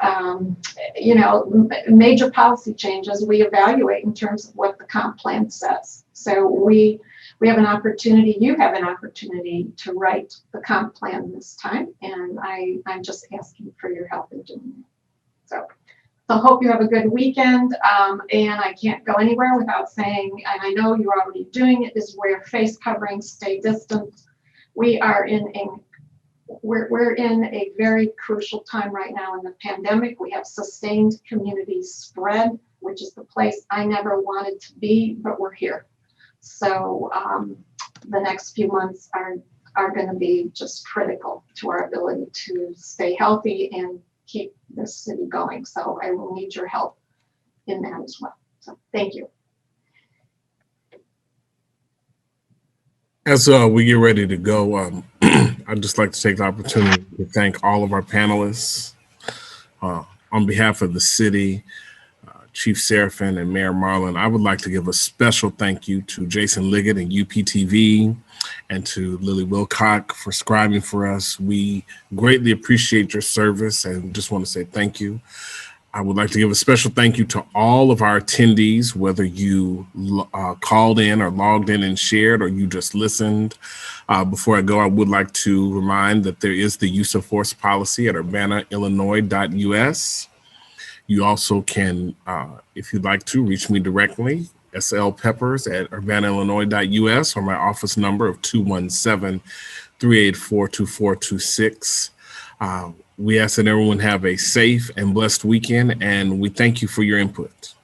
major policy changes we evaluate in terms of what the comp plan says. So we have an opportunity, you have an opportunity to write the comp plan this time, and I'm just asking for your help in doing it. So hope you have a good weekend, and I can't go anywhere without saying, and I know you're already doing it, is wear face coverings, stay distant. We are in we're in a very crucial time right now in the pandemic. We have sustained community spread, which is the place I never wanted to be, but we're here. So the next few months are going to be just critical to our ability to stay healthy and keep this city going. So I will need your help in that as well. So thank you. As we get ready to go, I'd just like to take the opportunity to thank all of our panelists. On behalf of the city, Chief Seraphin and Mayor Marlin, I would like to give a special thank you to Jason Liggett and UPTV and to Lily Wilcock for scribing for us. We greatly appreciate your service and just want to say thank you. I would like to give a special thank you to all of our attendees, whether you called in or logged in and shared, or you just listened. Before I go, I would like to remind that there is the use of force policy at urbanaillinois.us. You also can, if you'd like to, reach me directly, slpeppers@urbanaillinois.us, or my office number of 217-384-2426. We ask that everyone have a safe and blessed weekend, and we thank you for your input.